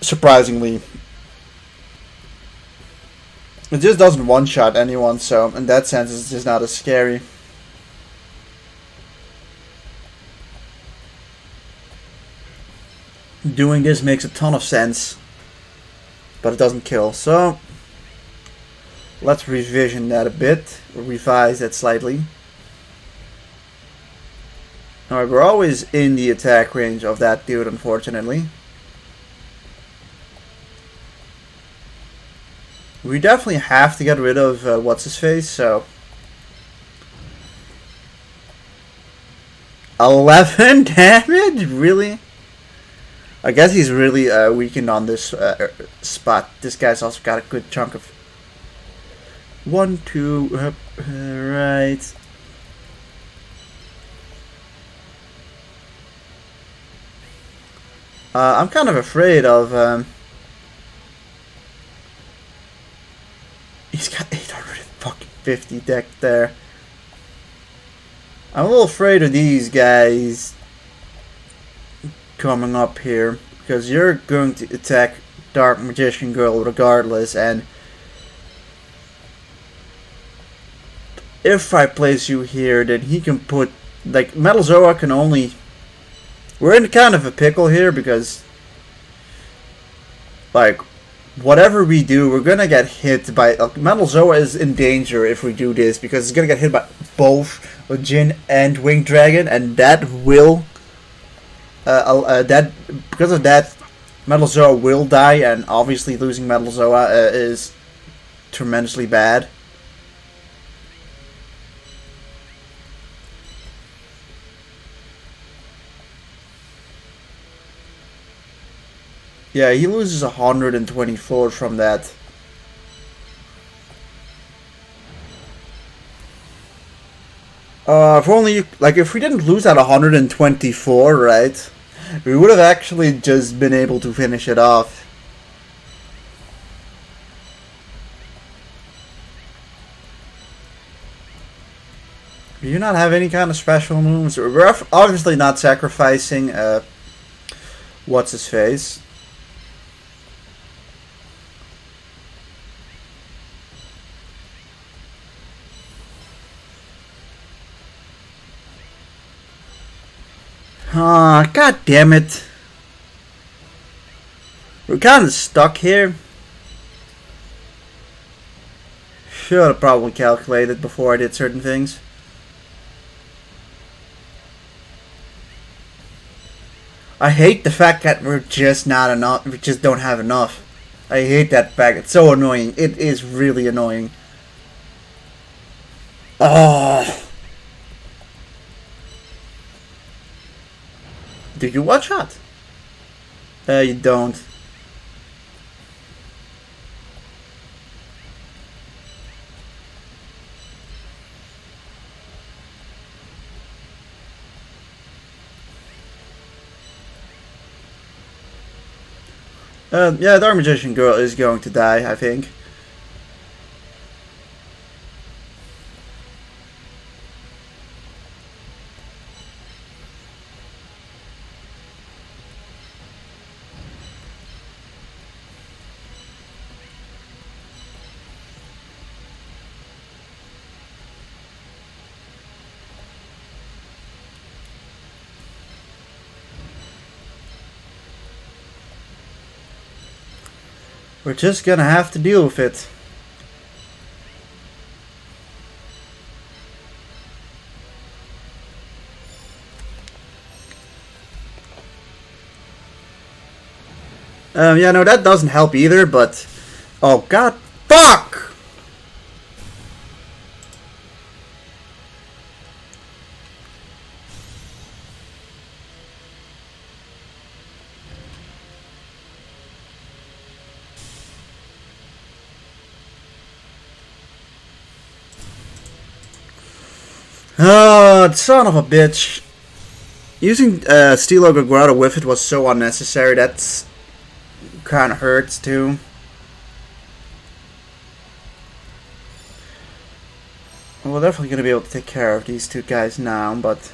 Surprisingly. It just doesn't one-shot anyone, so in that sense it's just not as scary. Doing this makes a ton of sense, but it doesn't kill, so let's revision that a bit, or revise that slightly. Alright, we're always in the attack range of that dude, unfortunately. We definitely have to get rid of what's-his-face, so... 11 damage? Really? I guess he's really weakened on this spot. This guy's also got a good chunk of... 1, 2, right... I'm kind of afraid of... He's got 850 deck there. I'm a little afraid of these guys coming up here, because you're going to attack Dark Magician Girl regardless, and if I place you here, then he can put... Like, Metal Zoa can only... We're in kind of a pickle here, because like, whatever we do, we're gonna get hit by... Metal Zoa is in danger if we do this, because it's gonna get hit by both Jin and Winged Dragon, and that will... because of that, Metal Zoa will die, and obviously losing Metal Zoa is tremendously bad. Yeah, he loses 124 from that. If only, like, if we didn't lose at 124, right, we would have actually just been able to finish it off. Do you not have any kind of special moves? We're obviously not sacrificing, what's-his-face. Ah, god damn it. We're kind of stuck here. Should have probably calculated before I did certain things. I hate the fact that we're just not enough. We just don't have enough. I hate that fact. It's so annoying. It is really annoying. Oh. Do you watch that? You don't. Yeah, Dark Magician Girl is going to die, I think. We're just gonna have to deal with it. Yeah, no, that doesn't help either, but... Oh, god, fuck! Oh, son of a bitch. Using Steel Ogre Grotto with it was so unnecessary. That's kind of hurts too. We're definitely going to be able to take care of these two guys now, but...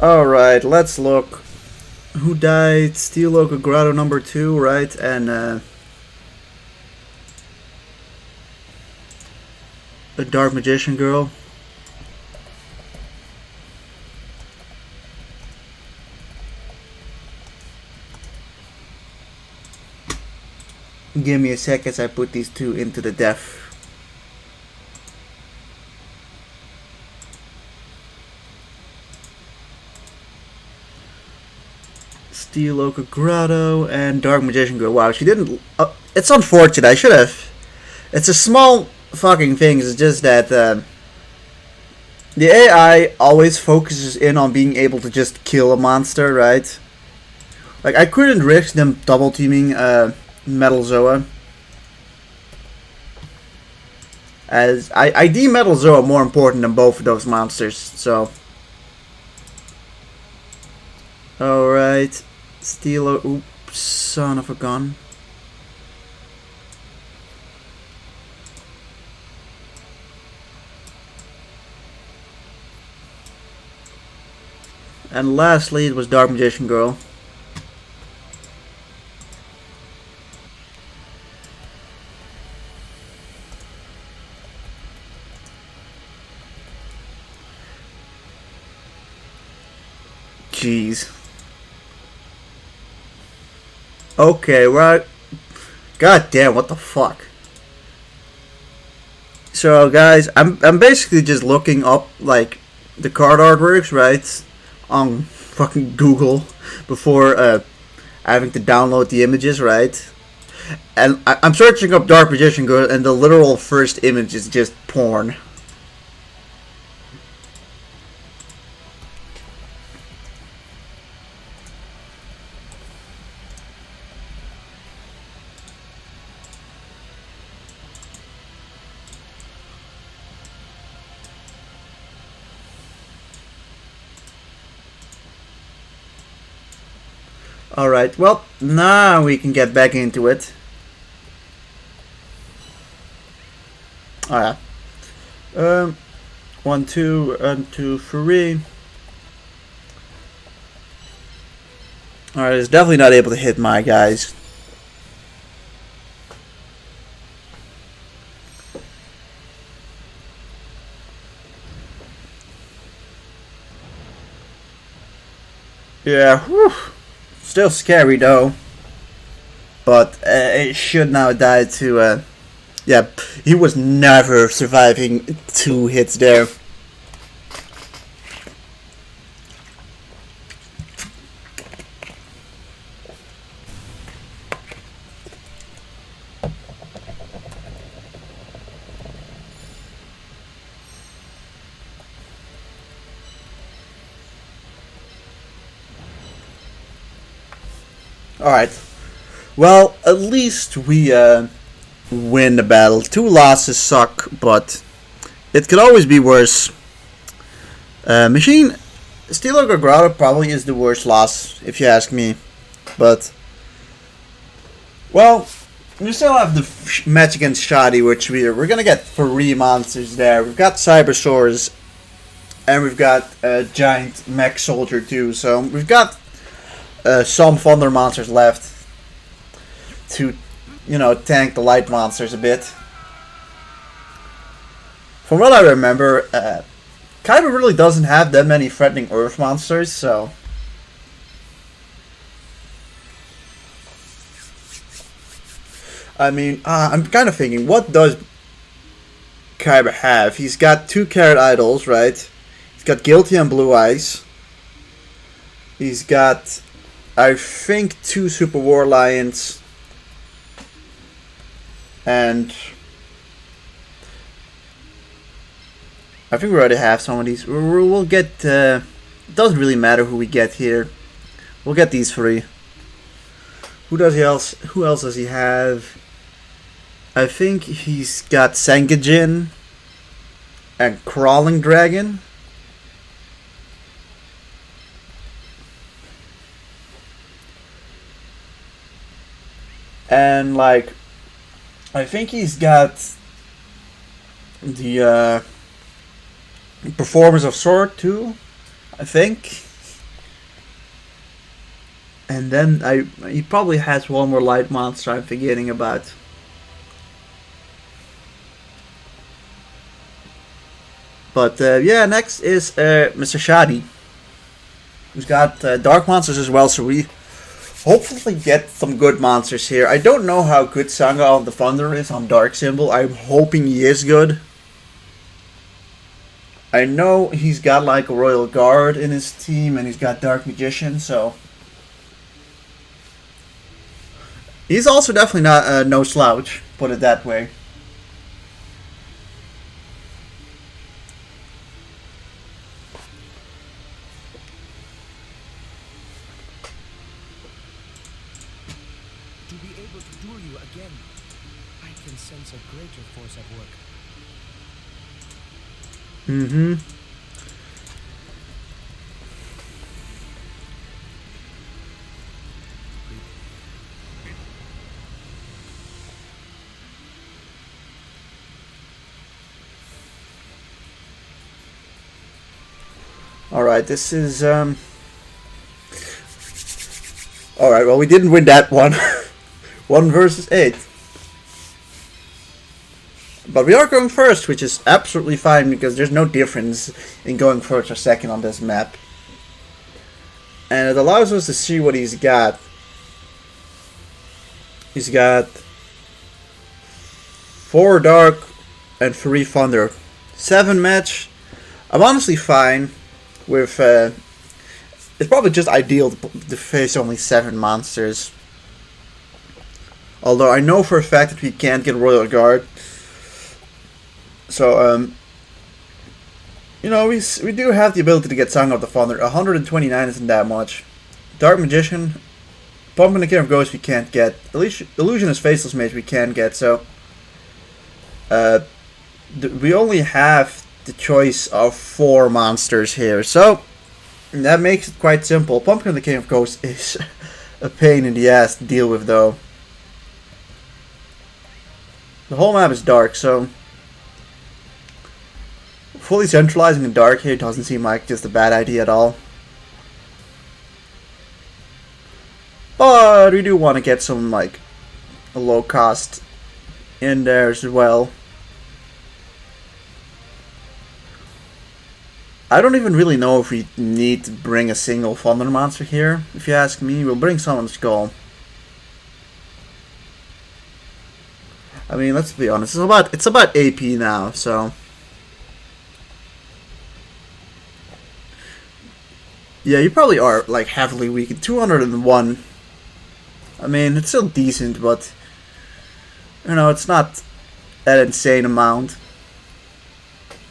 Alright, let's look. Who died? Steel Ogre Grotto number 2, right? And the Dark Magician Girl. Give me a sec as I put these two into the death. Steel Ogre Grotto and Dark Magician Girl. Wow, she didn't... it's unfortunate. I should have... It's a small fucking thing. It's just that the AI always focuses in on being able to just kill a monster, right? Like, I couldn't risk them double teaming Metal Zoa. As I deem Metal Zoa more important than both of those monsters, so... Alright. Steel... Oops, son of a gun. And lastly, it was Dark Magician Girl. Jeez. Okay, right. God damn, what the fuck? So, guys, I'm basically just looking up like the card artworks, right, on fucking Google before having to download the images, right? And I'm searching up Dark Magician Girl, and the literal first image is just porn. Alright, well, now we can get back into it. Alright. 1, 2, and 2, 3. Alright, it's definitely not able to hit my guys. Yeah, whew. Still scary though. But it should now die to. Yeah, he was never surviving 2 hits there. Alright. Well, at least we win the battle. 2 losses suck, but it could always be worse. Machine Steel Ogre Grotto probably is the worst loss, if you ask me. But, well, we still have the match against Shoddy, which we're gonna get 3 monsters there. We've got Cybersaurs, and we've got a giant mech soldier too. So we've got some Thunder monsters left to, tank the light monsters a bit. From what I remember, Kyber really doesn't have that many threatening Earth monsters, so. I mean, I'm kind of thinking, what does Kyber have? He's got 2 Carrot Idols, right? He's got Guilty and Blue Eyes. He's got, I think, 2 Super War Lions. And I think we already have some of these. We'll get, it doesn't really matter who we get here. We'll get these 3. Who else does he have? I think he's got Sangajin and Crawling Dragon. And I think he's got the Performers of Sword too, I think. And then he probably has one more light monster I'm forgetting about. But yeah, next is Mr. Shadi, who's got dark monsters as well, so we hopefully get some good monsters here. I don't know how good Sangha of the Thunder is on Dark Symbol. I'm hoping he is good. I know he's got a Royal Guard in his team, and he's got Dark Magician, so he's also definitely not no slouch, put it that way. To be able to duel you again, I can sense a greater force at work. Mm-hmm. Alright, this is, Alright, well, we didn't win that one. 1 versus 8. But we are going first, which is absolutely fine, because there's no difference in going first or second on this map. And it allows us to see what he's got. He's got 4 Dark and 3 Thunder. 7 match. I'm honestly fine with... it's probably just ideal to face only 7 monsters. Although I know for a fact that we can't get Royal Guard. So, we do have the ability to get Song of the Thunder. 129 isn't that much. Dark Magician, Pumpkin the King of Ghosts we can't get. Illusionist Faceless Mage we can get, so... we only have the choice of 4 monsters here, so... that makes it quite simple. Pumpkin the King of Ghosts is a pain in the ass to deal with, though. The whole map is dark, so... fully centralizing in dark here doesn't seem like just a bad idea at all. But we do want to get some, a low cost in there as well. I don't even really know if we need to bring a single Thunder monster here. If you ask me, we'll bring someone's skull. I mean, let's be honest. It's about AP now, so yeah, you probably are like heavily weakened. 201. I mean, it's still decent, but you know, it's not that insane amount.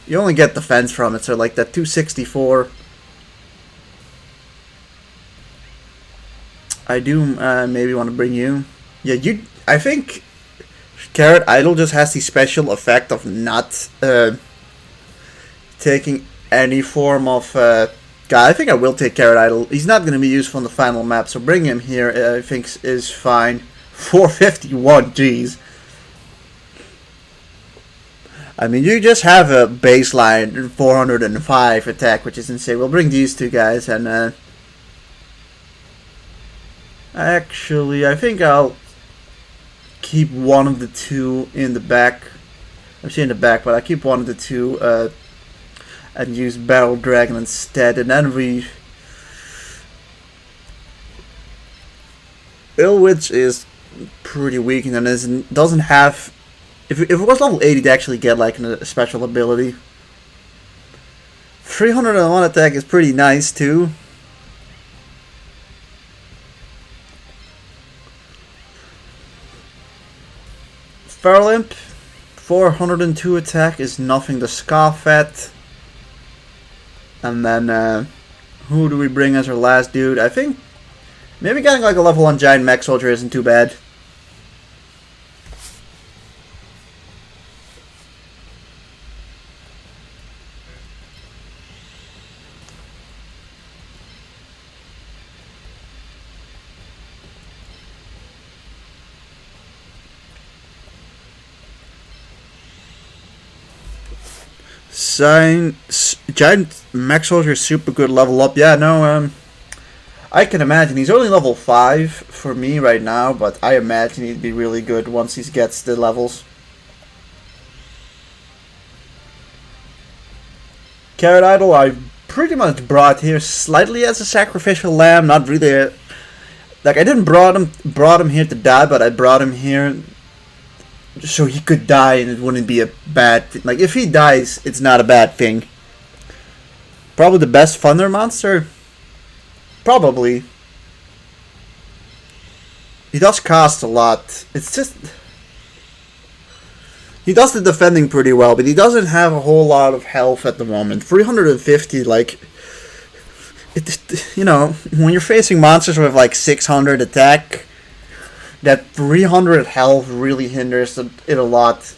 You only get defense from it, so like that 264. I do maybe want to bring you. Yeah, you. I think Carrot Idol just has the special effect of not taking any form of. I think I will take Carrot Idol. He's not going to be useful in the final map, so bring him here. I think is fine. 451. Jeez. I mean, you just have a baseline 405 attack, which is insane. We'll bring these two guys, and actually, I think I'll keep one of the two in the back. Actually, in the back, but I keep one of the two and use Battle Dragon instead, and then we. Ilwitch is pretty weak and doesn't have. If it was level 80 to actually get like a special ability. 301 attack is pretty nice too. Fairlimp, 402 attack is nothing to scoff at. And then who do we bring as our last dude? I think maybe getting like a level 1 giant mech soldier isn't too bad. Giant mech soldier is super good level up. Yeah, no, I can imagine. He's only level 5 for me right now, but I imagine he'd be really good once he gets the levels. Carrot Idol I pretty much brought here slightly as a sacrificial lamb, not really like I didn't brought him here to die, but I brought him here so he could die and it wouldn't be a bad thing. Like, if he dies, it's not a bad thing. Probably the best Thunder monster? Probably. He does cost a lot. It's just. He does the defending pretty well, but he doesn't have a whole lot of health at the moment. 350, like. You know, when you're facing monsters with like 600 attack. That 300 health really hinders it a lot.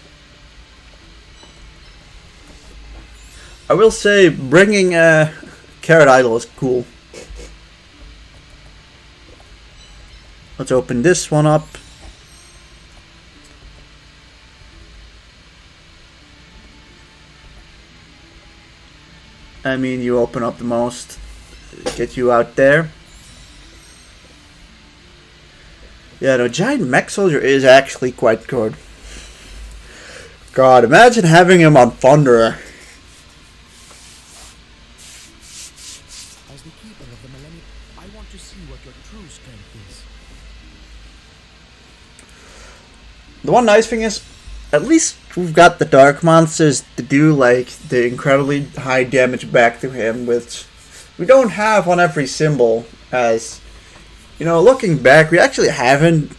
I will say bringing Carrot Idol is cool. Let's open this one up. I mean, you open up the most. Get you out there. Yeah, no, Giant Mech Soldier is actually quite good. God, imagine having him on Thunder. As the keeper of the millennium, I want to see what your true strength is. The one nice thing is, at least we've got the Dark Monsters to do like the incredibly high damage back to him, which we don't have on every symbol. As you know, looking back, we actually haven't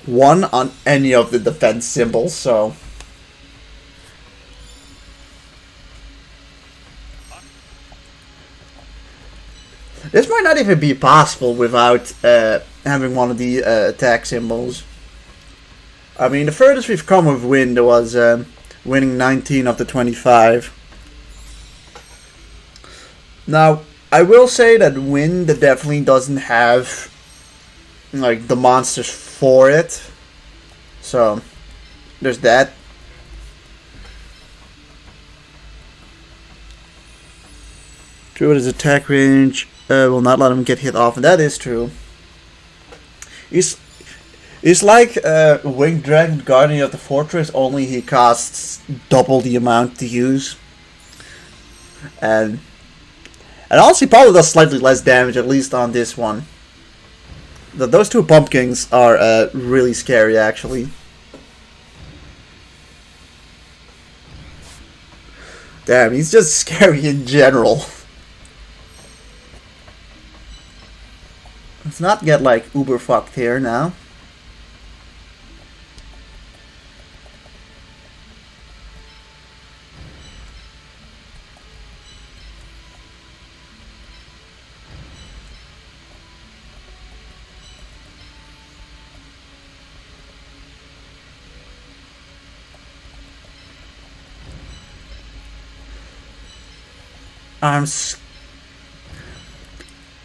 won on any of the defense symbols, so. This might not even be possible without having one of the attack symbols. I mean, the furthest we've come with Wind was winning 19 of the 25. Now, I will say that Wind definitely doesn't have like the monsters for it. So, there's that. True, his attack range will not let him get hit off, and that is true. He's like Winged Dragon Guardian of the Fortress, only he costs double the amount to use. And honestly, probably does slightly less damage, at least on this one. Those two pumpkins are really scary, actually. Damn, he's just scary in general. Let's not get, like, uber fucked here now.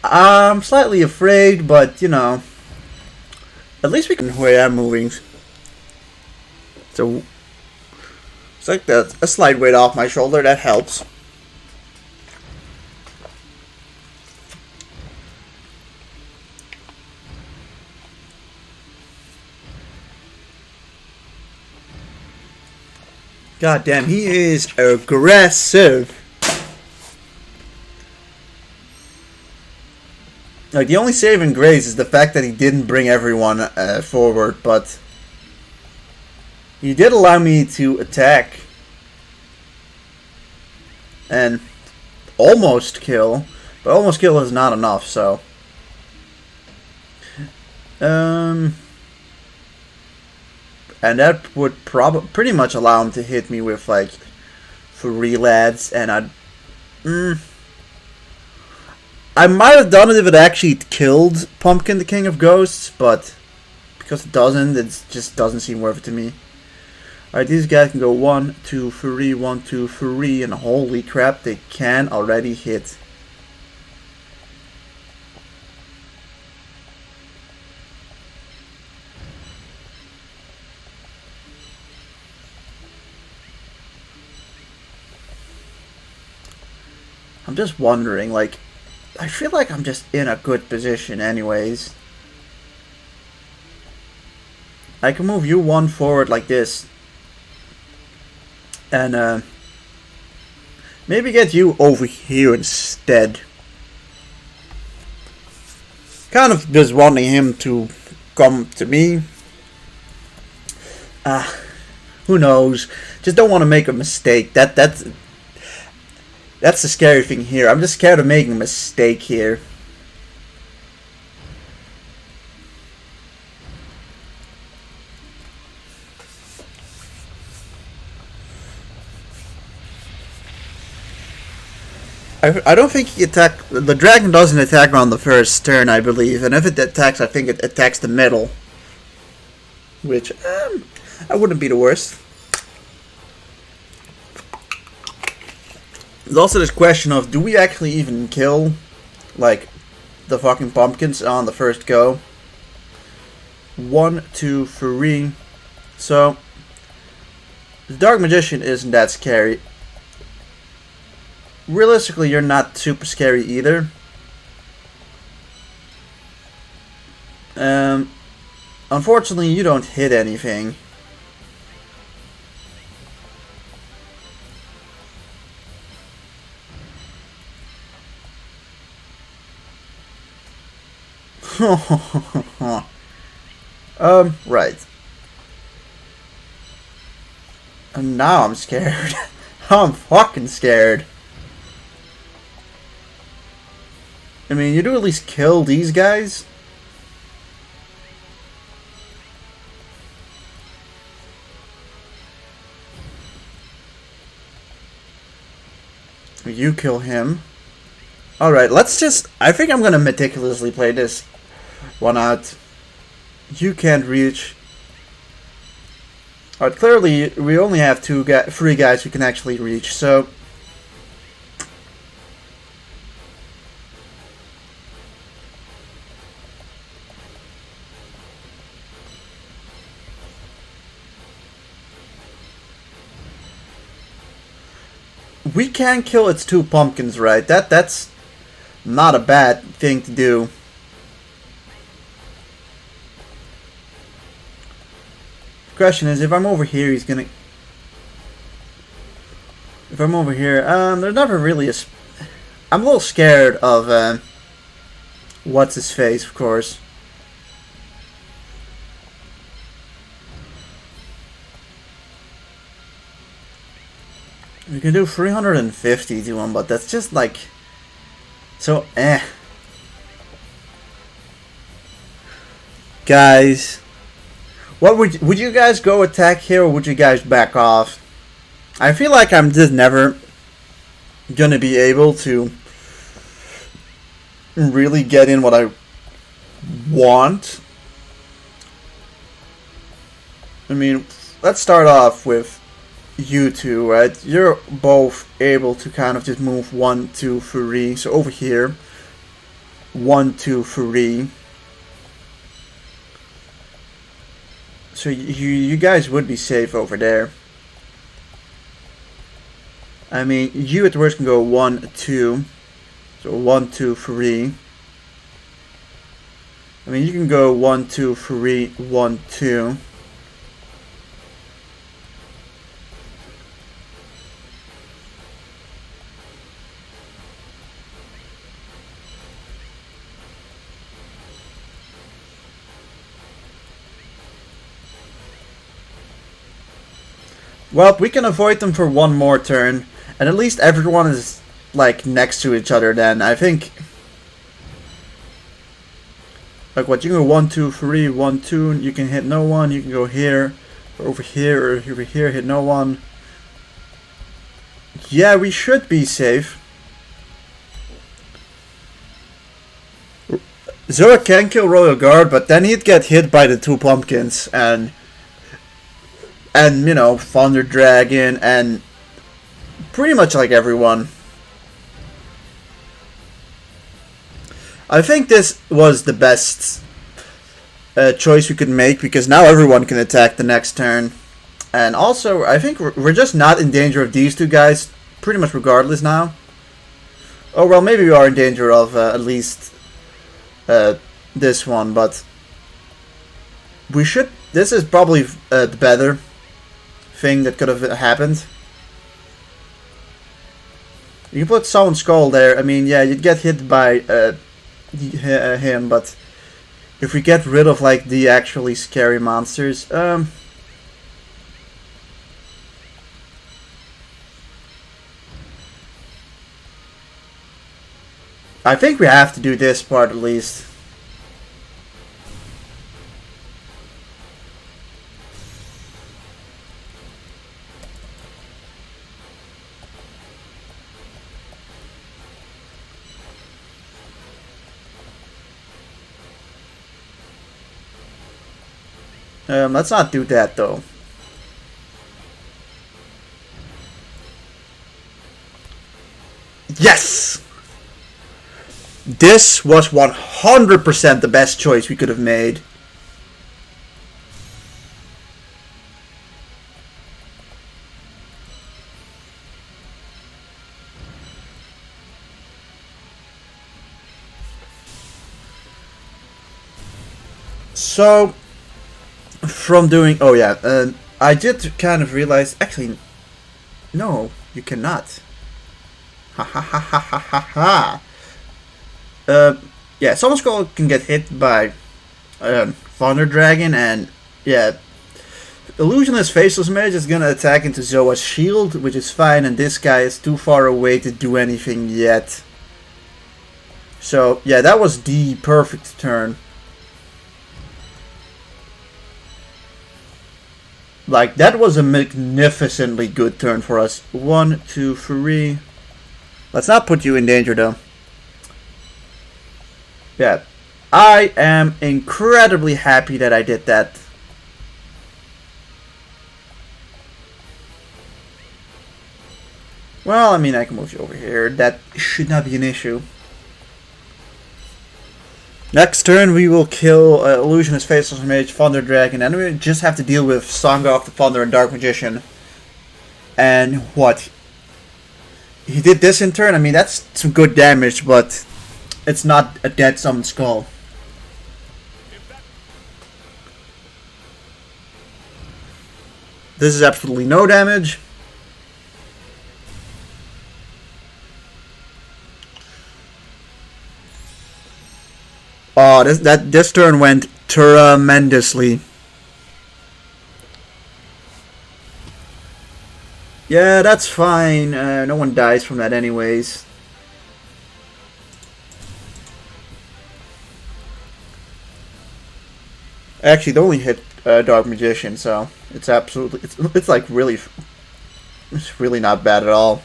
I'm slightly afraid, but you know, at least we can where I'm moving. So it's like that, a slight weight off my shoulder, that helps. God damn, he is aggressive. Like, the only saving grace is the fact that he didn't bring everyone forward, but he did allow me to attack and almost kill, but almost kill is not enough, so and that would pretty much allow him to hit me with like 3 lads, and I might have done it if it actually killed Pumpkin, the King of Ghosts, but because it doesn't, it just doesn't seem worth it to me. Alright, these guys can go 1, 2, 3, 1, 2, 3, and holy crap, they can already hit. I'm just wondering, like, I feel like I'm just in a good position anyways. I can move you 1 forward like this. And maybe get you over here instead. Kind of just wanting him to come to me. Who knows? Just don't want to make a mistake. That's the scary thing here. I'm just scared of making a mistake here. I don't think he attack. The dragon doesn't attack on the first turn, I believe, and if it attacks, I think it attacks the middle, which I wouldn't be the worst. There's also this question of, do we actually even kill, like, the fucking pumpkins on the first go? 1, 2, 3. So the Dark Magician isn't that scary. Realistically, you're not super scary either. Unfortunately, you don't hit anything. Right. And now I'm scared. I'm fucking scared. I mean, you do at least kill these guys. You kill him. Alright, let's just... I think I'm gonna meticulously play this one out. You can't reach. Alright, clearly we only have 3 guys who can actually reach, so... we can kill its 2 pumpkins, right? That's not a bad thing to do. The question is, if I'm over here, he's gonna... If if I'm over here, there's never really a... I'm a little scared of, what's his face, of course. We can do 350 to him, but that's just like... So, Guys, what would you guys go attack here, or would you guys back off? I feel like I'm just never gonna be able to really get in what I want. I mean, let's start off with you two, right? You're both able to kind of just move 1, 2, 3. So over here, 1, 2, 3. So you guys would be safe over there. I mean, you at worst can go 1, 2. So 1, 2, 3. I mean, you can go 1, 2, 3, 1, 2. Well, we can avoid them for one more turn, and at least everyone is, like, next to each other then. I think... Like, what, you can go 1, 2, 3, 1, 2, you can hit no one, you can go here, or over here, or over here, hit no one. Yeah, we should be safe. Zora can kill Royal Guard, but then he'd get hit by the 2 pumpkins, and you know, Thunder Dragon, and pretty much like everyone. I think this was the best choice we could make, because now everyone can attack the next turn. And also, I think we're just not in danger of these two guys, pretty much regardless now. Oh, well, maybe we are in danger of at least this one, but we should... This is probably the better thing that could have happened. You can put Sound Skull there. I mean, yeah, you'd get hit by him, but if we get rid of like the actually scary monsters, I think we have to do this part at least. Let's not do that though. Yes! This was 100% the best choice we could have made. So, from doing... Oh yeah, I did kind of realize... Actually, no, you cannot. Ha ha ha ha ha ha ha. Yeah, Summon Skull can get hit by Thunder Dragon, and yeah, Illusionist Faceless Mage is gonna attack into Zoa's shield, which is fine, and this guy is too far away to do anything yet. So yeah, that was the perfect turn. Like, that was a magnificently good turn for us. 1, 2, 3. Let's not put you in danger though. Yeah, I am incredibly happy that I did that. Well, I mean, I can move you over here. That should not be an issue. Next turn, we will kill Illusionist, Faceless Mage, Thunder Dragon, and we just have to deal with Song of the Thunder and Dark Magician. And what? He did this in turn. I mean, that's some good damage, but it's not a dead Summon Skull. This is absolutely no damage. Oh, this turn went tremendously. Yeah, that's fine. No one dies from that anyways. Actually, they only hit Dark Magician, so it's absolutely it's like really it's really not bad at all.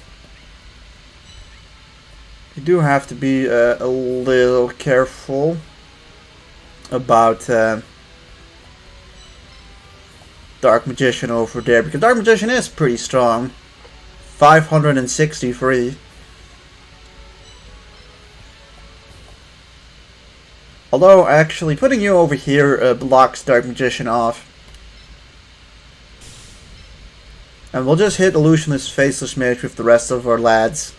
You do have to be a little careful about Dark Magician over there, because Dark Magician is pretty strong. 563. Although, actually, putting you over here blocks Dark Magician off. And we'll just hit Illusionist Faceless Mage with the rest of our lads.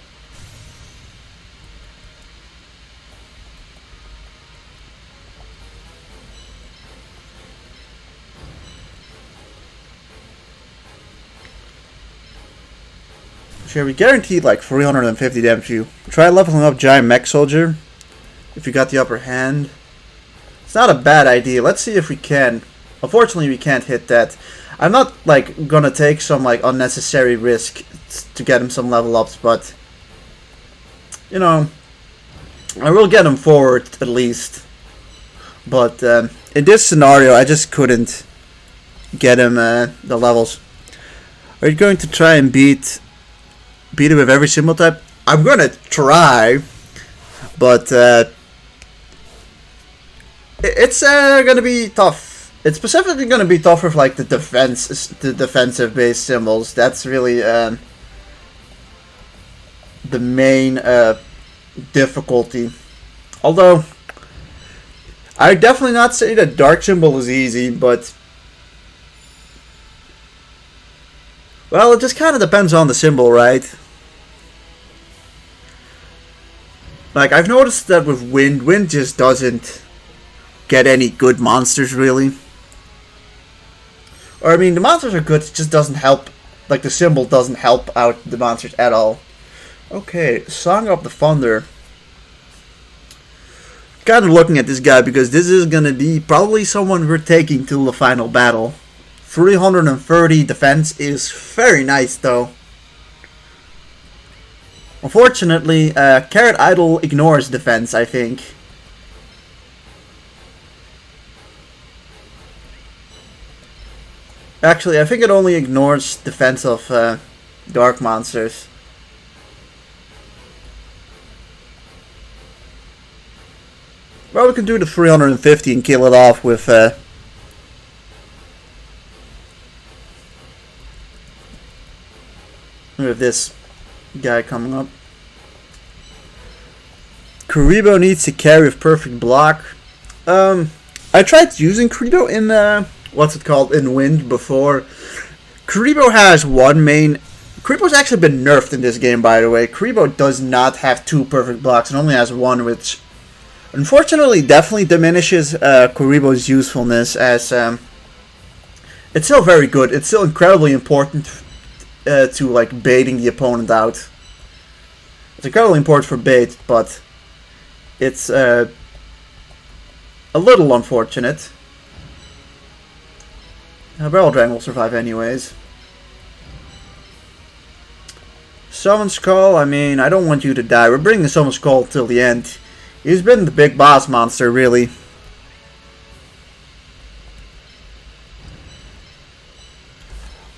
Sure, we guaranteed like 350 damage. You try leveling up Giant Mech Soldier if you got the upper hand. It's not a bad idea. Let's see if we can. Unfortunately, we can't hit that. I'm not like gonna take some like unnecessary risk to get him some level ups, but you know, I will get him forward at least. But in this scenario, I just couldn't get him the levels. Are you going to try and beat it with every symbol type? I'm gonna try, but it's gonna be tough. It's specifically gonna be tough with like the defensive based symbols. That's really the main difficulty. Although I definitely not say that dark symbol is easy, but well, it just kind of depends on the symbol, right? Like, I've noticed that with wind just doesn't get any good monsters, really. Or, I mean, the monsters are good, it just doesn't help. Like, the symbol doesn't help out the monsters at all. Okay, Song of the Thunder. Kind of looking at this guy, because this is gonna be probably someone we're taking till the final battle. 330 defense is very nice, though. Unfortunately, Carrot Idol ignores defense, I think. Actually, I think it only ignores defense of dark monsters. Well, we can do the 350 and kill it off with this guy coming up. Kuriboh needs to carry with perfect block. I tried using Kuriboh in in Wind before. Kuriboh has one main. Kuriboh's actually been nerfed in this game, by the way. Kuriboh does not have 2 perfect blocks and only has 1, which unfortunately definitely diminishes Kuriboh's usefulness, as it's still very good. It's still incredibly important to like baiting the opponent out. It's incredibly important for bait, but it's a little unfortunate. Barrel Dragon will survive anyways. Summon Skull, I mean, I don't want you to die. We're bringing Summon Skull till the end. He's been the big boss monster, really.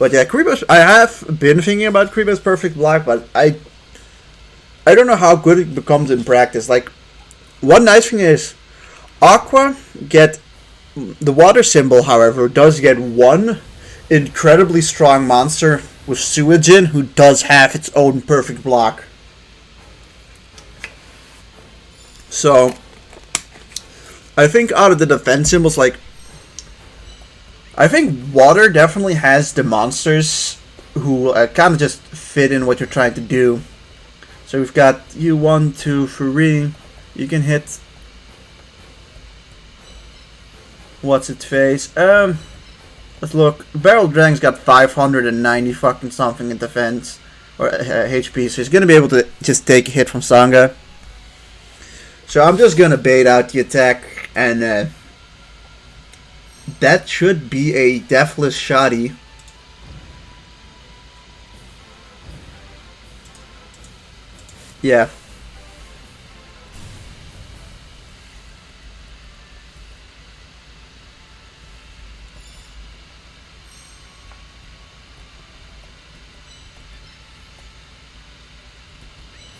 But yeah, Kuriboh, I have been thinking about Kuriboh's perfect block, but I don't know how good it becomes in practice. Like, one nice thing is, Aqua get the water symbol, however, does get one incredibly strong monster with Suijin, who does have its own perfect block. So, I think out of the defense symbols, like, I think water definitely has the monsters who kind of just fit in what you're trying to do. So we've got you 1, 2, 3. You can hit. What's its face? Let's look. Barrel Dragon's got 590 fucking something in defense or HP, so he's gonna be able to just take a hit from Sangha. So I'm just gonna bait out the attack and that should be a deathless shoddy. Yeah.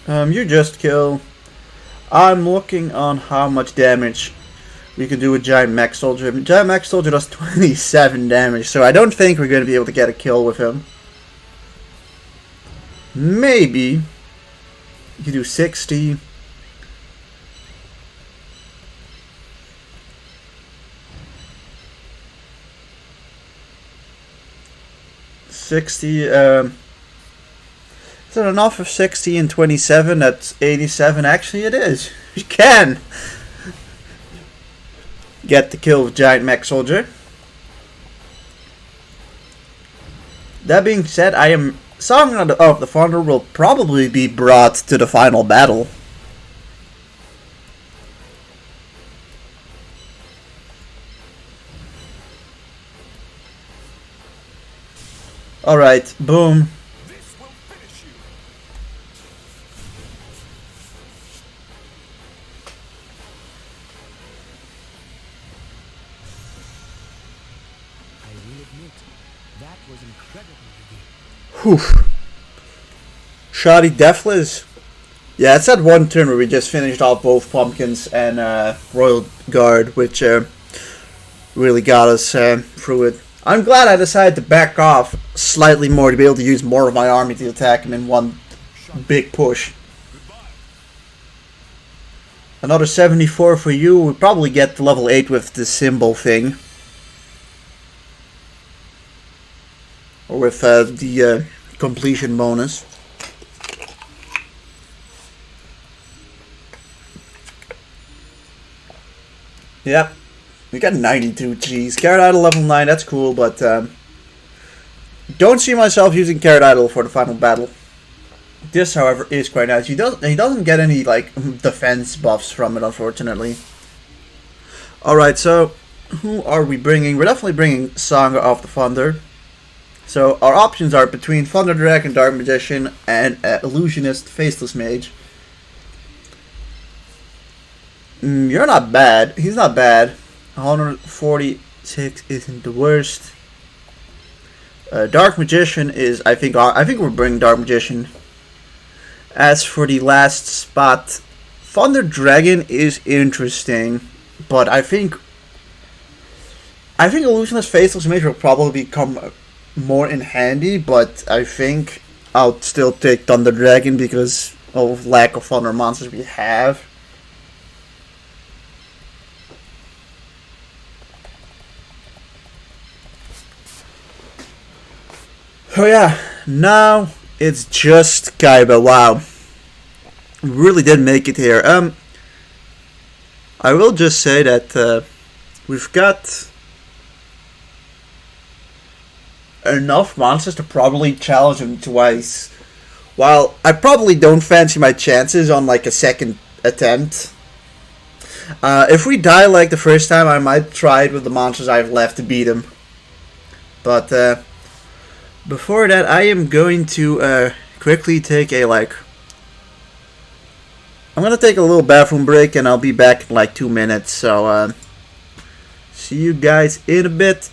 You just kill. I'm looking on how much damage we can do with Giant Mech Soldier. Giant Mech Soldier does 27 damage, so I don't think we're going to be able to get a kill with him. Maybe. You can do 60. Is it enough of 60 and 27? That's 87. Actually, it is. You can get the kill with Giant Mech Soldier. That being said, Song of the Thunder will probably be brought to the final battle. Alright, boom. This will finish you. I will admit, that was incredibly easy. Whew. Shoddy Deathless. Yeah, it's that one turn where we just finished off both Pumpkins and Royal Guard, which really got us through it. I'm glad I decided to back off slightly more to be able to use more of my army to attack him in one big push. Another 74 for you. We'll probably get to level 8 with the symbol thing. Or with the completion bonus. Yep. We got 92 Gs. Carrot Idol level 9, that's cool, but don't see myself using Carrot Idol for the final battle. This, however, is quite nice. He doesn't get any like defense buffs from it, unfortunately. Alright, so who are we bringing? We're definitely bringing Song of the Thunder. So our options are between Thunder Dragon, Dark Magician, and Illusionist, Faceless Mage. You're not bad. He's not bad. 146 isn't the worst. Dark Magician is, I think we're bringing Dark Magician. As for the last spot, Thunder Dragon is interesting, but I think Illusionist Faceless Mage will probably come more in handy, but I think I'll still take Thunder Dragon because of lack of Thunder monsters we have. Oh yeah, now it's just Kaiba. Wow, we really did make it here. I will just say that we've got enough monsters to probably challenge him twice. While I probably don't fancy my chances on like a second attempt. If we die like the first time, I might try it with the monsters I have left to beat him. But before that, I am going to quickly take I'm going to take a little bathroom break and I'll be back in like 2 minutes. So, see you guys in a bit.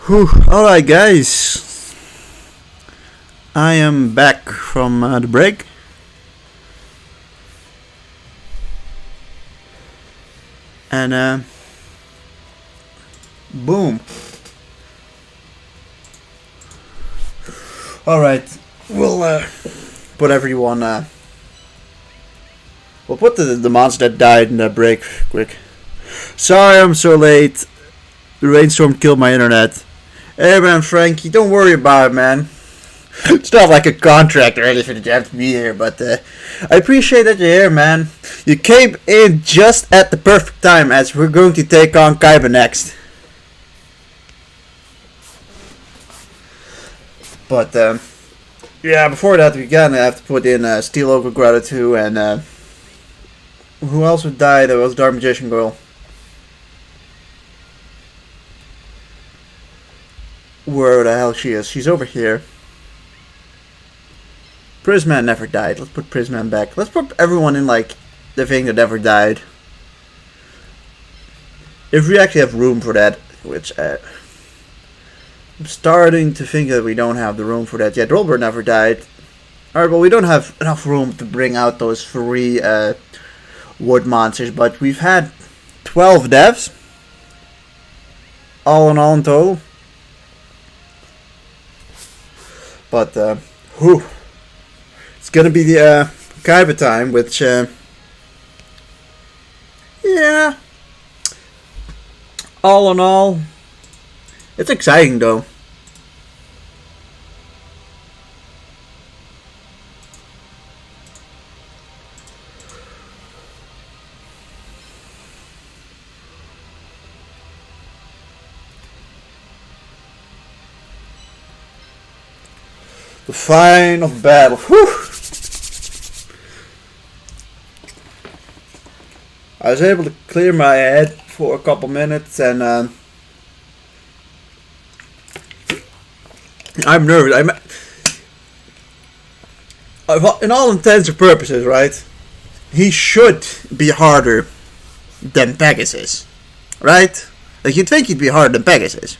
Whew. Alright, guys. I am back from the break. And, boom. Alright, we'll put everyone, we'll put the monster that died in that break quick. Sorry I'm so late. The rainstorm killed my internet. Hey man, Frankie, don't worry about it, man. It's not like a contract or anything that you have to be here, but I appreciate that you're here, man. You came in just at the perfect time as we're going to take on Kaiba next. But, yeah, before that, we gonna have to put in Steel Oak of Gratitude and, who else would die? That was Dark Magician Girl. Where the hell she is? She's over here. Prisman never died. Let's put Prisman back. Let's put everyone in, like, the thing that never died. If we actually have room for that, which, I'm starting to think that we don't have the room for that yet. Robert never died. Alright, well, we don't have enough room to bring out those 3 wood monsters, but we've had 12 deaths. All in all in total. But, whew. It's gonna be the Kaiba time, which, yeah. All in all, it's exciting though. The final battle. Whew. I was able to clear my head for a couple minutes, and I'm nervous. In all intents and purposes, right? He should be harder than Pegasus, right? Like, you'd think he'd be harder than Pegasus.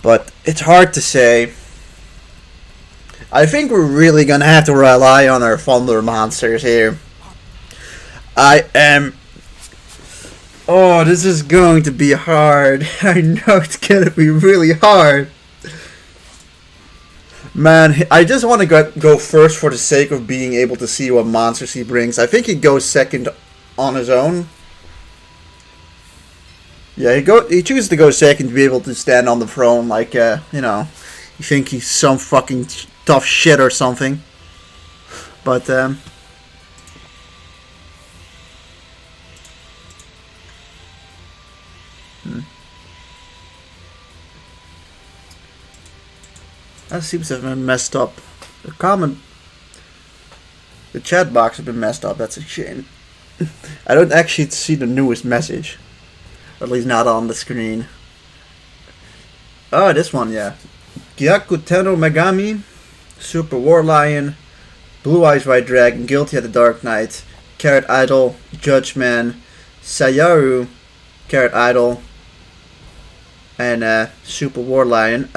But it's hard to say. I think we're really gonna have to rely on our Thunder monsters here. I am... Oh, this is going to be hard. I know it's gonna be really hard. Man, I just want to go first for the sake of being able to see what monsters he brings. I think he goes second on his own. Yeah, he chooses to go second to be able to stand on the throne like, you know, you think he's some fucking tough shit or something. But, that seems to have been messed up. The chat box has been messed up, that's a shame. I don't actually see the newest message. At least not on the screen. Oh, this one, yeah. Gyaku Tenno Megami, Super War Lion, Blue Eyes White Dragon, Guilty at the Dark Knight, Carrot Idol, Judgman, Sayaru, Carrot Idol, and Super War Lion.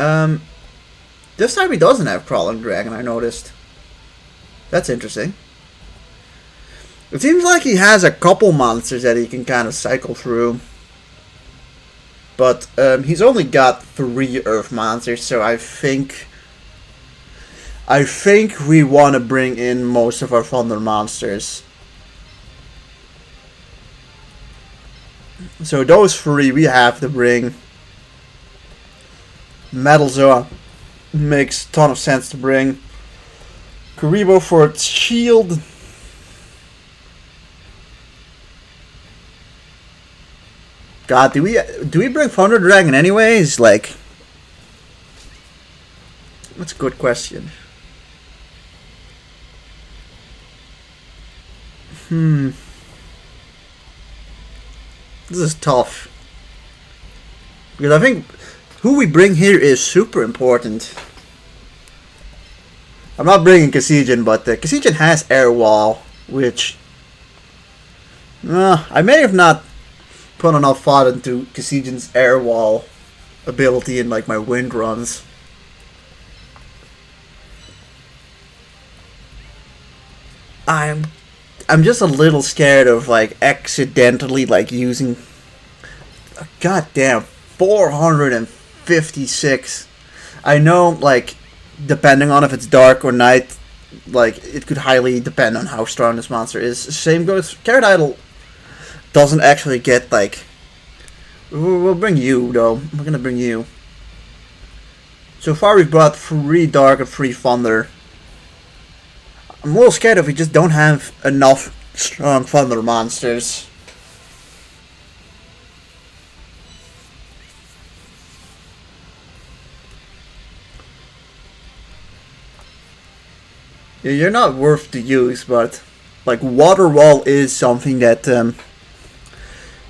This time he doesn't have Crawling Dragon, I noticed. That's interesting. It seems like he has a couple monsters that he can kind of cycle through. But he's only got 3 Earth monsters, so I think we want to bring in most of our Thunder monsters. So those 3 we have to bring. Metal Zoa makes a ton of sense to bring. Kuriboh for its shield. God, do we bring Thunder Dragon anyways? Like, that's a good question. This is tough. Because I think who we bring here is super important. I'm not bringing Kasijin, but Kasijin has Air Wall, which I may have not put enough thought into Kasijin's air wall ability in like my wind runs. I'm just a little scared of like accidentally like using goddamn 456. I know like depending on if it's dark or night, like it could highly depend on how strong this monster is. Same goes Carrot Idol doesn't actually get like we'll bring you though. We're gonna bring you. So far we've brought 3 dark and 3 thunder. I'm a little scared if we just don't have enough strong thunder monsters. Yeah, you're not worth to use, but like Water Wall is something that is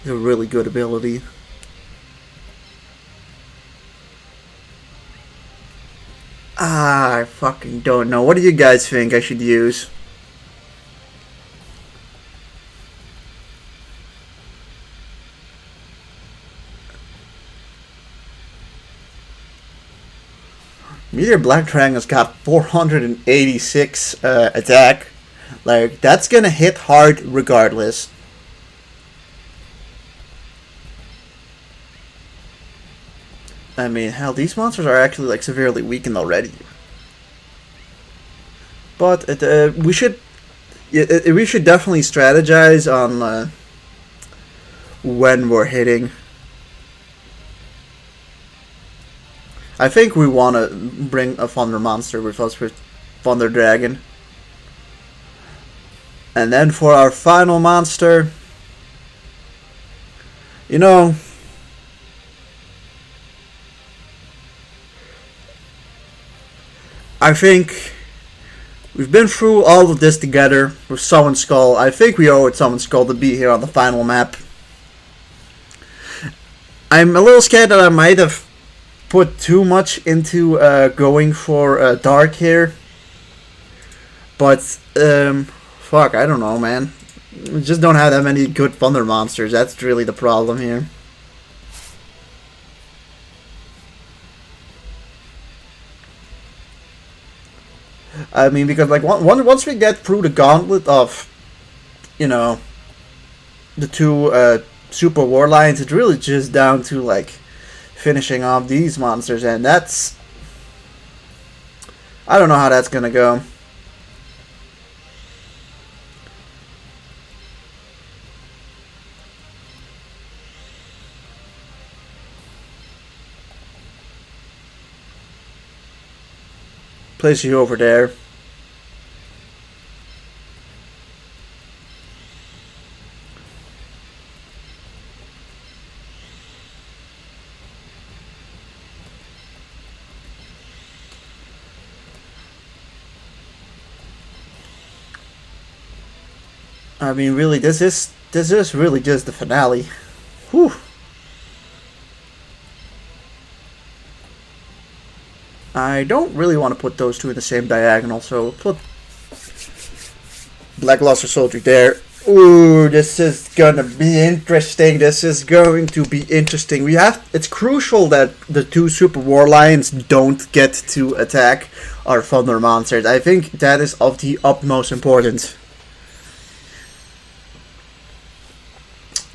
a really good ability. I fucking don't know. What do you guys think I should use? Meteor Black Dragon's got 486 attack. Like, that's gonna hit hard regardless. I mean, hell, these monsters are actually like severely weakened already. But we should definitely strategize on when we're hitting. I think we want to bring a Thunder Monster with us with Thunder Dragon. And then for our final monster, you know, I think we've been through all of this together with Summon Skull. I think we owe it Summon Skull to be here on the final map. I'm a little scared that I might have put too much into going for Dark here. But, fuck, I don't know, man. We just don't have that many good Thunder monsters. That's really the problem here. I mean, because like once we get through the gauntlet of, you know, the 2 Super War Lions, it's really just down to like finishing off these monsters, and that's, I don't know how that's gonna go. Place you over there. I mean, really, this is really just the finale. Whew. I don't really want to put those 2 in the same diagonal, so put Blackluster Soldier there. Ooh, this is gonna be interesting. This is going to be interesting. It's crucial that the 2 Super War Lions don't get to attack our Thunder monsters. I think that is of the utmost importance.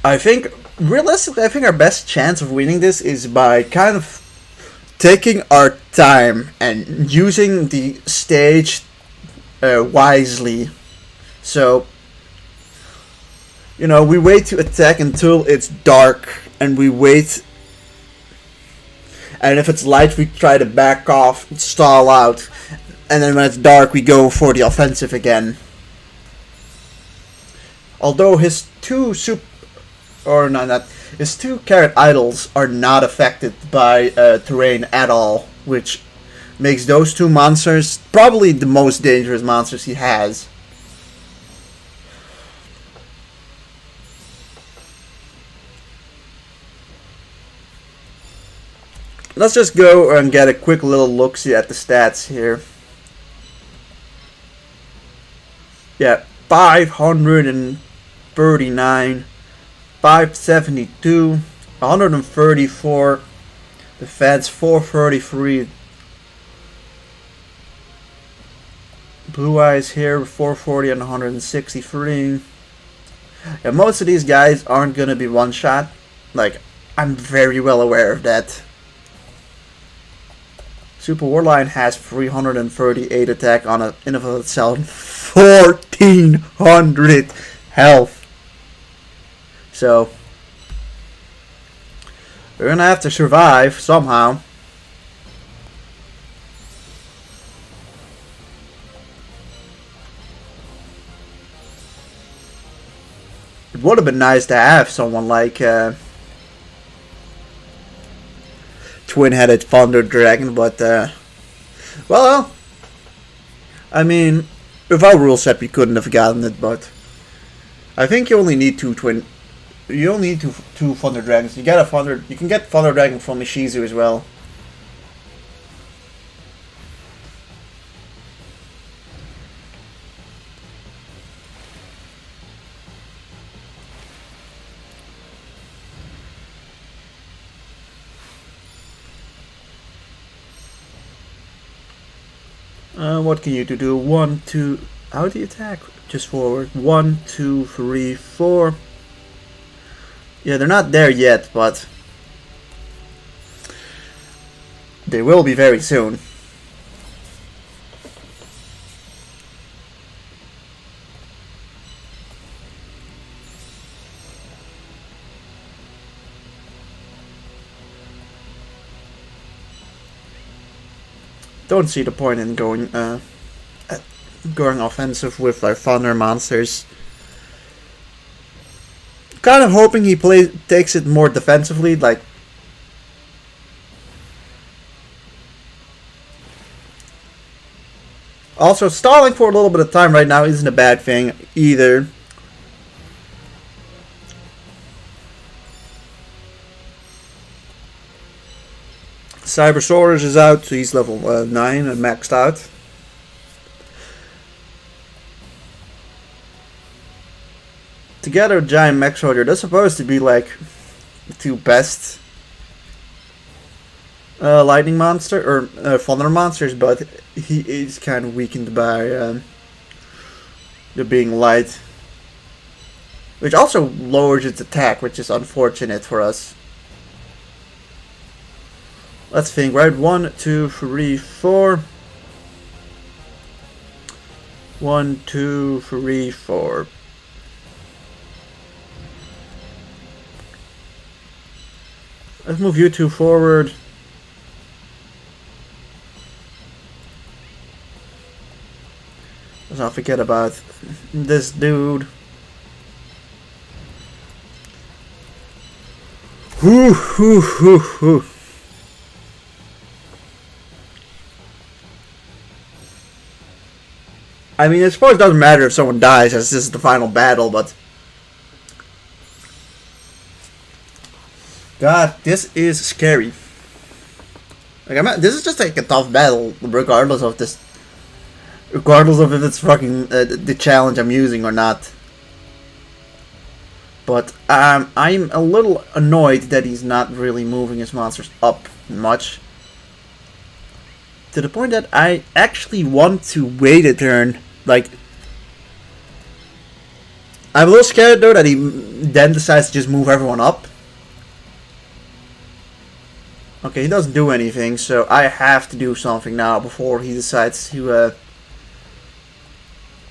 I think, realistically, I think our best chance of winning this is by kind of taking our time and using the stage wisely. So, you know, we wait to attack until it's dark, and we wait. And if it's light, we try to back off, stall out, and then when it's dark, we go for the offensive again. Although his 2 his 2 Carrot Idols are not affected by terrain at all, which makes those 2 monsters probably the most dangerous monsters he has. Let's just go and get a quick little look-see at the stats here. Yeah, 539. 572, 134. Defense 433. Blue Eyes here 440 and 163. Yeah, most of these guys aren't gonna be one shot. Like, I'm very well aware of that. Super Warline has 338 attack on an infinite itself, 1400 health. So we're gonna have to survive somehow. It would have been nice to have someone like Twin-Headed Thunder Dragon, but well, I mean, with our rule set we couldn't have gotten it, but I think you only need two Thunder Dragons. You can get Thunder Dragon from Ishizu as well. What can you do? 1, 2. How do you attack? Just forward. 1, 2, 3, 4. Yeah, they're not there yet, but they will be very soon. Don't see the point in going offensive with our thunder monsters. Kind of hoping he takes it more defensively, like. Also, stalling for a little bit of time right now isn't a bad thing either. Cybersaurus is out, so he's level 9 and maxed out. Together, Giant Mech Soldier, they're supposed to be like the two best lightning monster or thunder monsters, but he is kind of weakened by the being light, which also lowers its attack, which is unfortunate for us. Let's think, right? 1, 2, 3, 4. 1, 2, 3, 4. Let's move you two forward. Let's not forget about this dude. Whoo, whoo, whoo, whoo. I mean, I suppose it doesn't matter if someone dies, as this is the final battle, but God, this is scary. Like, this is just like a tough battle, regardless of this, regardless of if it's fucking the challenge I'm using or not. But I'm a little annoyed that he's not really moving his monsters up much, to the point that I actually want to wait a turn. Like, I'm a little scared though that he then decides to just move everyone up. Okay, he doesn't do anything, so I have to do something now before he decides to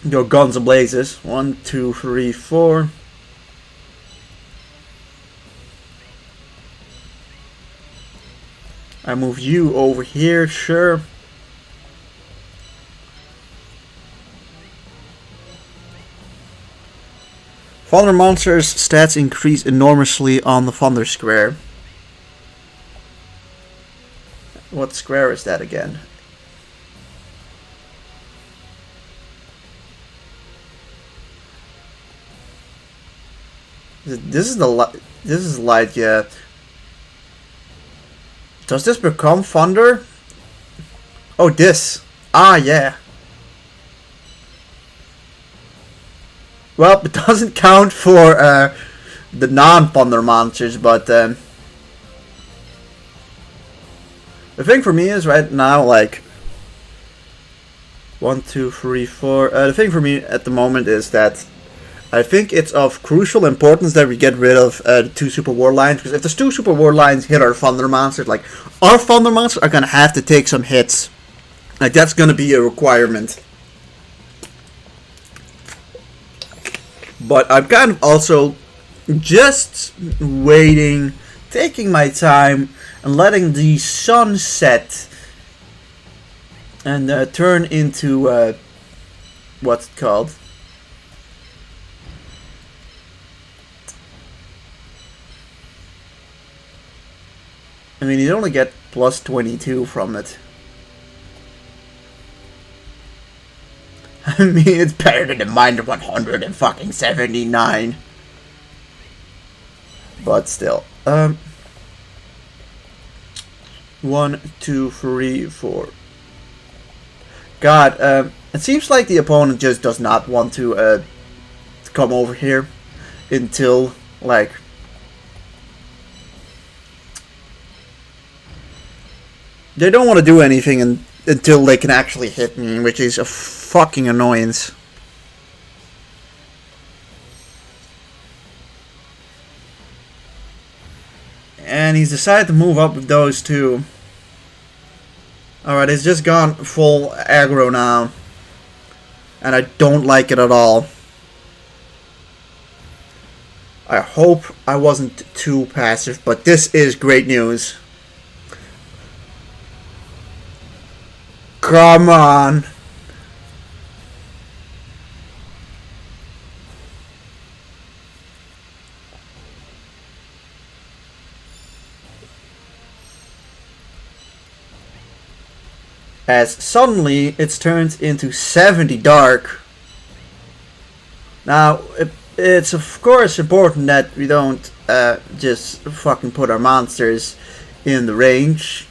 go guns ablazes. 1, 2, 3, 4. I move you over here, sure. Thunder monsters' stats increase enormously on the Thunder Square. What square is that again? This is light, yeah. Does this become thunder? Oh, this. Ah, yeah. Well, it doesn't count for the non-thunder monsters, but the thing for me is right now, like, 1, 2, 3, 4. The thing for me at the moment is that I think it's of crucial importance that we get rid of the 2 super war lines, because if the 2 super war lines hit our thunder monsters, like, our thunder monsters are gonna have to take some hits. Like, that's gonna be a requirement. But I'm kind of also just waiting, taking my time, and letting the sun set and turn into what's it called? I mean, you only get plus 22 from it. I mean, it's better than the minus 179. But still. 1, 2, 3, 4. God, it seems like the opponent just does not want to come over here until, like, they don't want to do anything until they can actually hit me, which is a fucking annoyance. And he's decided to move up with those two. Alright, he's just gone full aggro now. And I don't like it at all. I hope I wasn't too passive, but this is great news. Come on. As suddenly it's turned into 70 dark. Now, it's of course important that we don't just fucking put our monsters in the range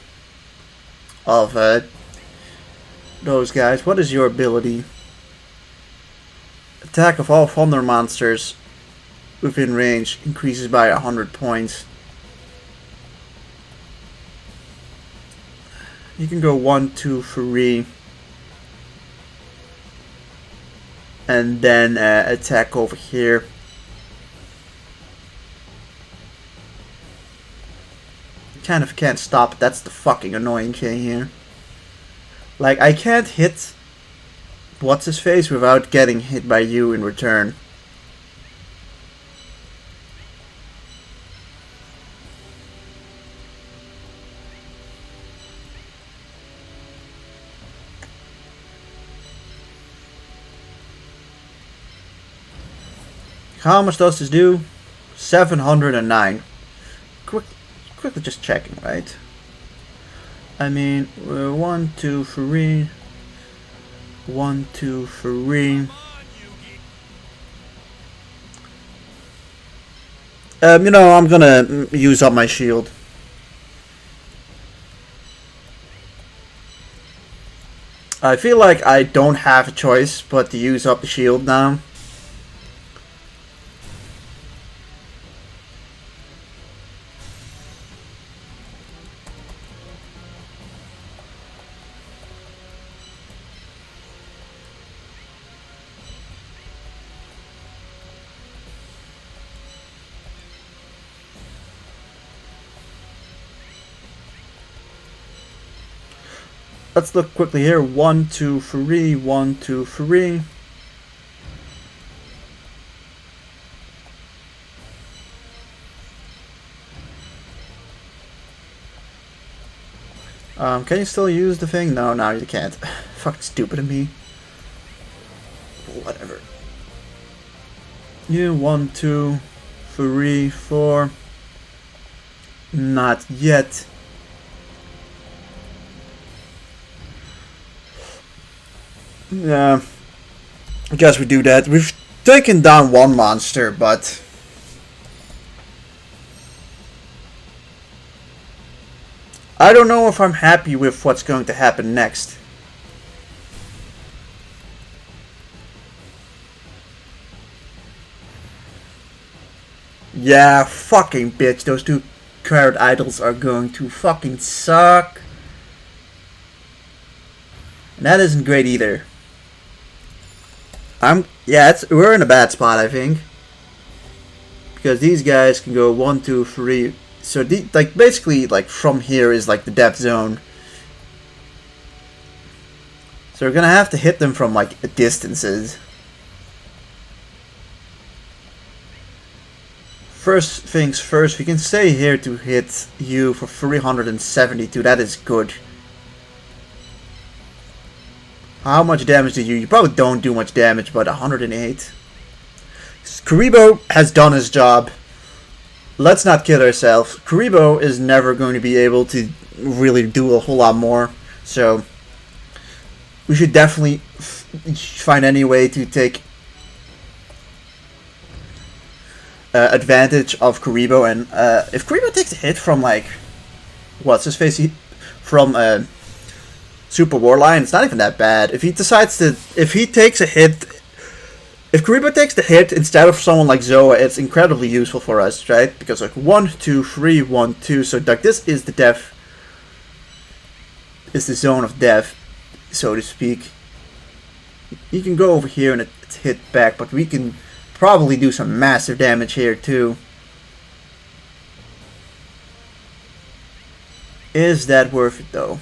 of those guys. What is your ability? Attack of all thunder monsters within range increases by 100 points. You can go 1, 2, 3. And then attack over here. Kind of can't stop it. That's the fucking annoying thing here. Like, I can't hit what's his face without getting hit by you in return. How much does this do? 709. Quickly just checking, right? I mean, 1, 2, 3. 1, 2, 3. You know, I'm gonna use up my shield. I feel like I don't have a choice but to use up the shield now. Let's look quickly here. 1, 2, 3. 1, 2, 3. Can you still use the thing? No, no, you can't. Fucking stupid of me. Whatever. Yeah, 1, 2, 3, 4. Not yet. Yeah, I guess we do that. We've taken down one monster, but I don't know if I'm happy with what's going to happen next. Yeah, fucking bitch. Those two carrot idols are going to fucking suck. And that isn't great either. We're in a bad spot, I think. Because these guys can go 1, 2, 3. So basically from here is like the depth zone. So we're gonna have to hit them from distances. First things first, we can stay here to hit you for 372. That is good. How much damage did you? You probably don't do much damage, but 108. Kuriboh has done his job. Let's not kid ourselves. Kuriboh is never going to be able to really do a whole lot more. So we should definitely find any way to take advantage of Kuriboh. And if Kuriboh takes a hit from what's his face, from Super Warline, it's not even that bad. If he takes a hit, if Kuriboh takes the hit instead of someone like Zoa, it's incredibly useful for us, right? Because 1, 2, 3, 1, 2. So this is the death, is the zone of death, so to speak. You can go over here and it's hit back, but we can probably do some massive damage here too. Is that worth it though?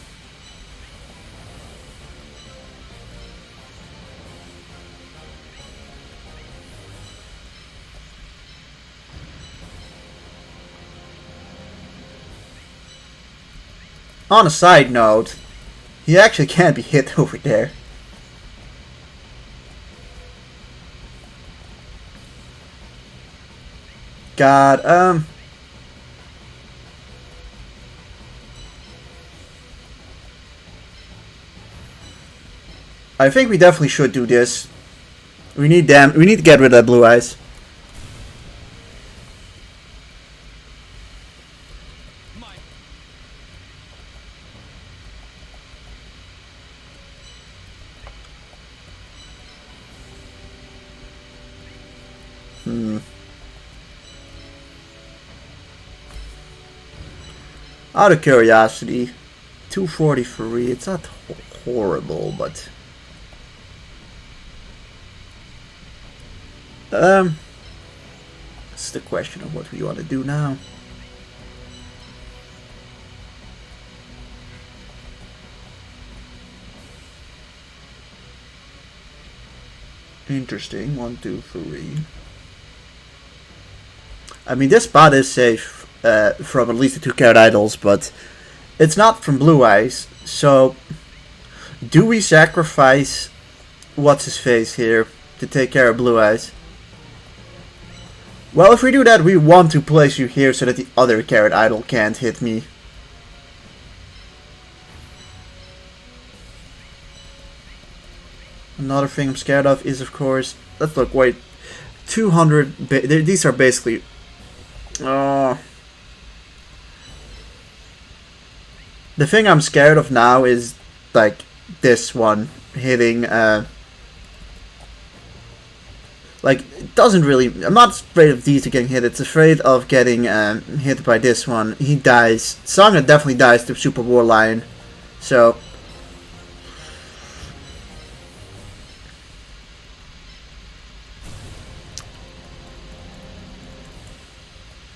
On a side note, he actually can't be hit over there. God, I think we definitely should do this. We need to get rid of Blue Eyes. Out of curiosity, 243, it's not horrible, but it's the question of what we want to do now. Interesting. 1, 2, 3. I mean, this spot is safe from at least the 2 carrot idols, but it's not from Blue Eyes. So, do we sacrifice what's his face here to take care of Blue Eyes? Well, if we do that, we want to place you here so that the other carrot idol can't hit me. Another thing I'm scared of is, of course, let's look, wait, 200, these are basically, the thing I'm scared of now is, this one hitting, it doesn't really, I'm not afraid of these two getting hit, it's afraid of getting hit by this one. He dies. Sangha definitely dies to Super Warline, so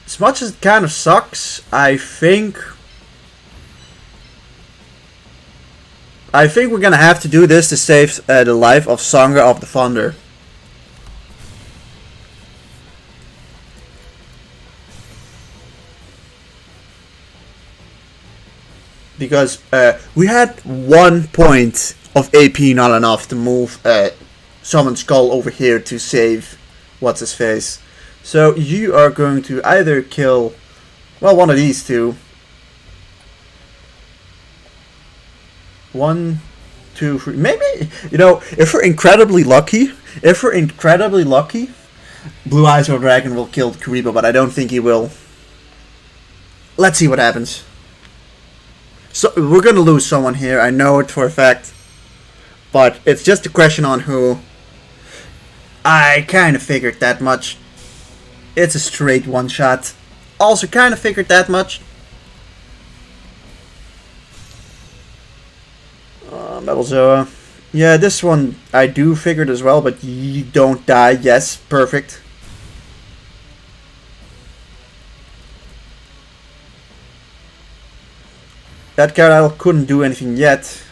as much as it kind of sucks, I think we're gonna have to do this to save the life of Sangha of the Thunder. Because we had 1 point of AP not enough to move Summon Skull over here to save what's his face. So you are going to either kill, well, one of these two. 1, 2, 3. Maybe, if we're incredibly lucky, Blue Eyes or Dragon will kill Kuriboh, but I don't think he will. Let's see what happens. So we're gonna lose someone here, I know it for a fact, but it's just a question on who. I kind of figured that much. It's a straight one shot. Also kind of figured that much. Metal Zoa. Yeah, this one I do figured as well, but you don't die. Yes, perfect. That Gyarados couldn't do anything yet.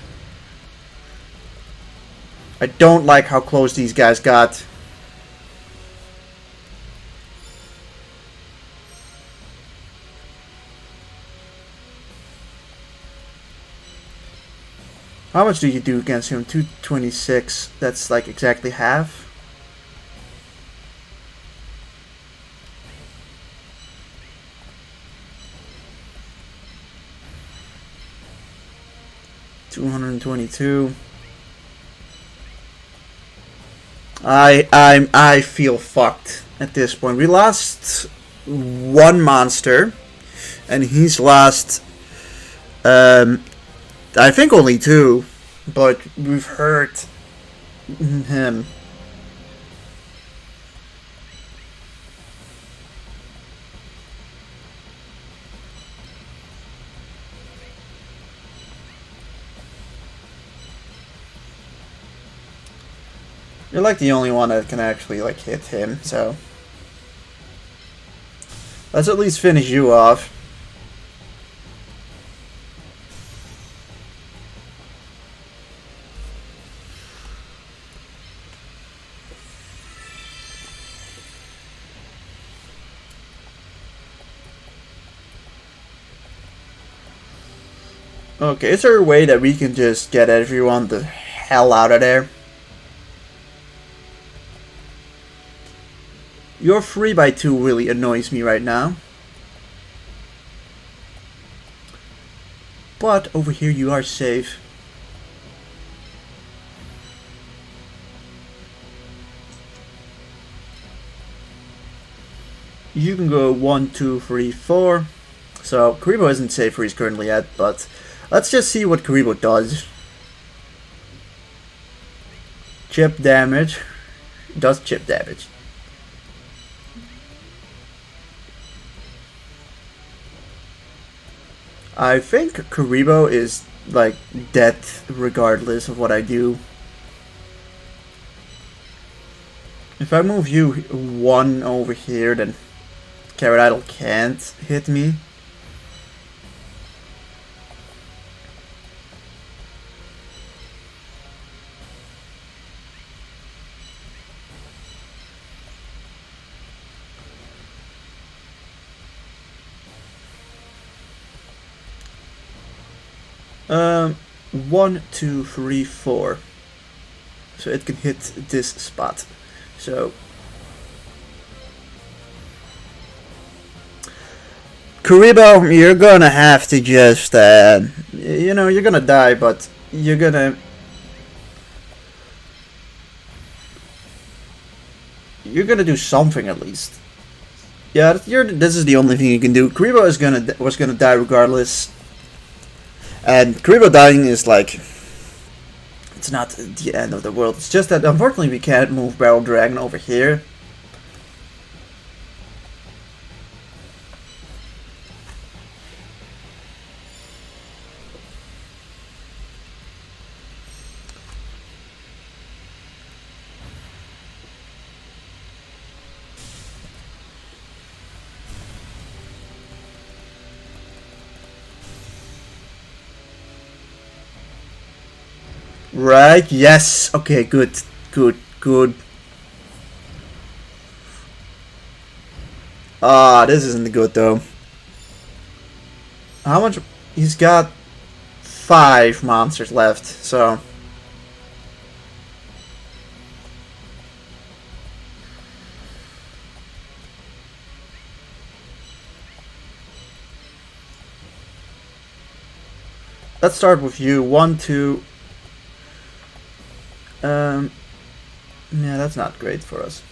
I don't like how close these guys got. How much do you do against him? 226. That's like exactly half. $222. I feel fucked at this point. We lost one monster, and he's lost I think only two, but we've hurt him. You're like the only one that can actually like hit him, so let's at least finish you off. Okay, is there a way that we can just get everyone the hell out of there? Your 3x2 really annoys me right now. But over here you are safe. You can go 1, 2, 3, 4. So Kuriboh isn't safe where he's currently at, but let's just see what Kuriboh does. Chip damage. Does chip damage. I think Kuriboh is like dead regardless of what I do. If I move you 1 over here, then Gyarados can't hit me. Um, 1, 2, 3, 4. So it can hit this spot. So Kuriboh, you're gonna have to just, you know, you're gonna die, but you're gonna do something at least. Yeah, this is the only thing you can do. Kuriboh was gonna die regardless. And Kuriboh dying is like, it's not the end of the world. It's just that unfortunately we can't move Barrel Dragon over here. Right, yes. Okay, good. Ah, this isn't good though. How much? He's got 5 monsters left, so. Let's start with you. 1, 2. Yeah, that's not great for us.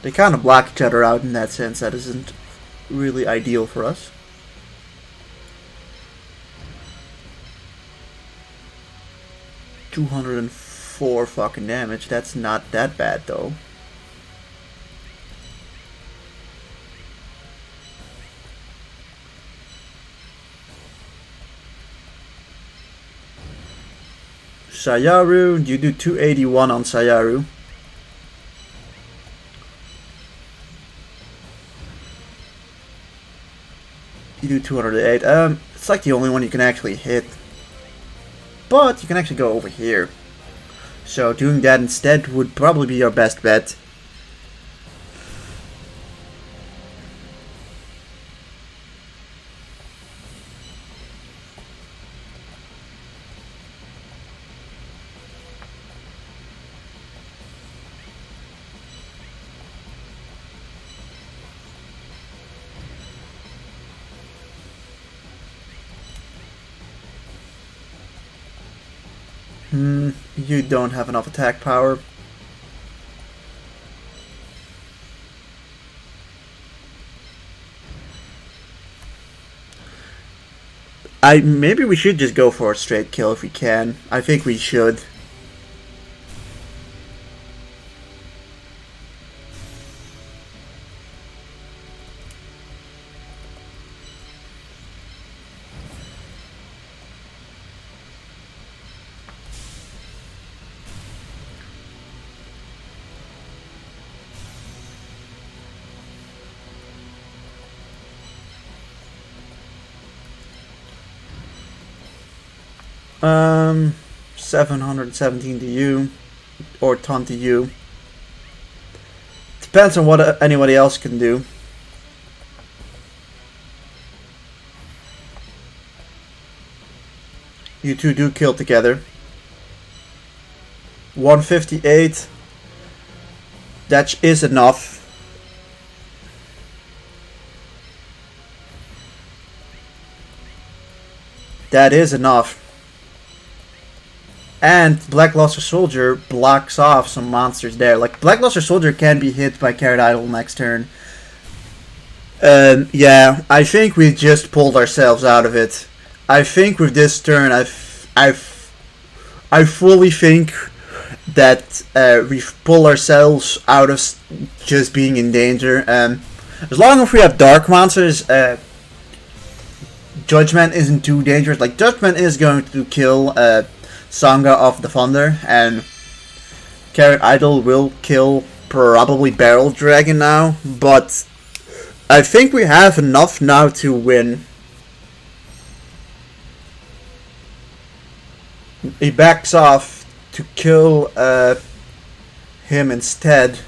They kind of block each other out in that sense. That isn't really ideal for us. $204. 4 fucking damage. That's not that bad though. Sayaru, you do 281 on Sayaru. You do 208. It's like the only one you can actually hit. But you can actually go over here. So doing that instead would probably be your best bet. You don't have enough attack power. Maybe we should just go for a straight kill if we can. I think we should. Um, 717 to you, or ton to you. Depends on what anybody else can do. You two do kill together. 158. That is enough. That is enough. And Black Luster Soldier blocks off some monsters there. Like, Black Luster Soldier can be hit by Carrot Idol next turn. Yeah, I think we just pulled ourselves out of it. I think with this turn, I fully think that we've pulled ourselves out of just being in danger. As long as we have dark monsters, Judgment isn't too dangerous. Like, Judgment is going to kill Sangha of the Thunder, and Carrot Idol will kill probably Barrel Dragon now, but I think we have enough now to win. He backs off to kill him instead.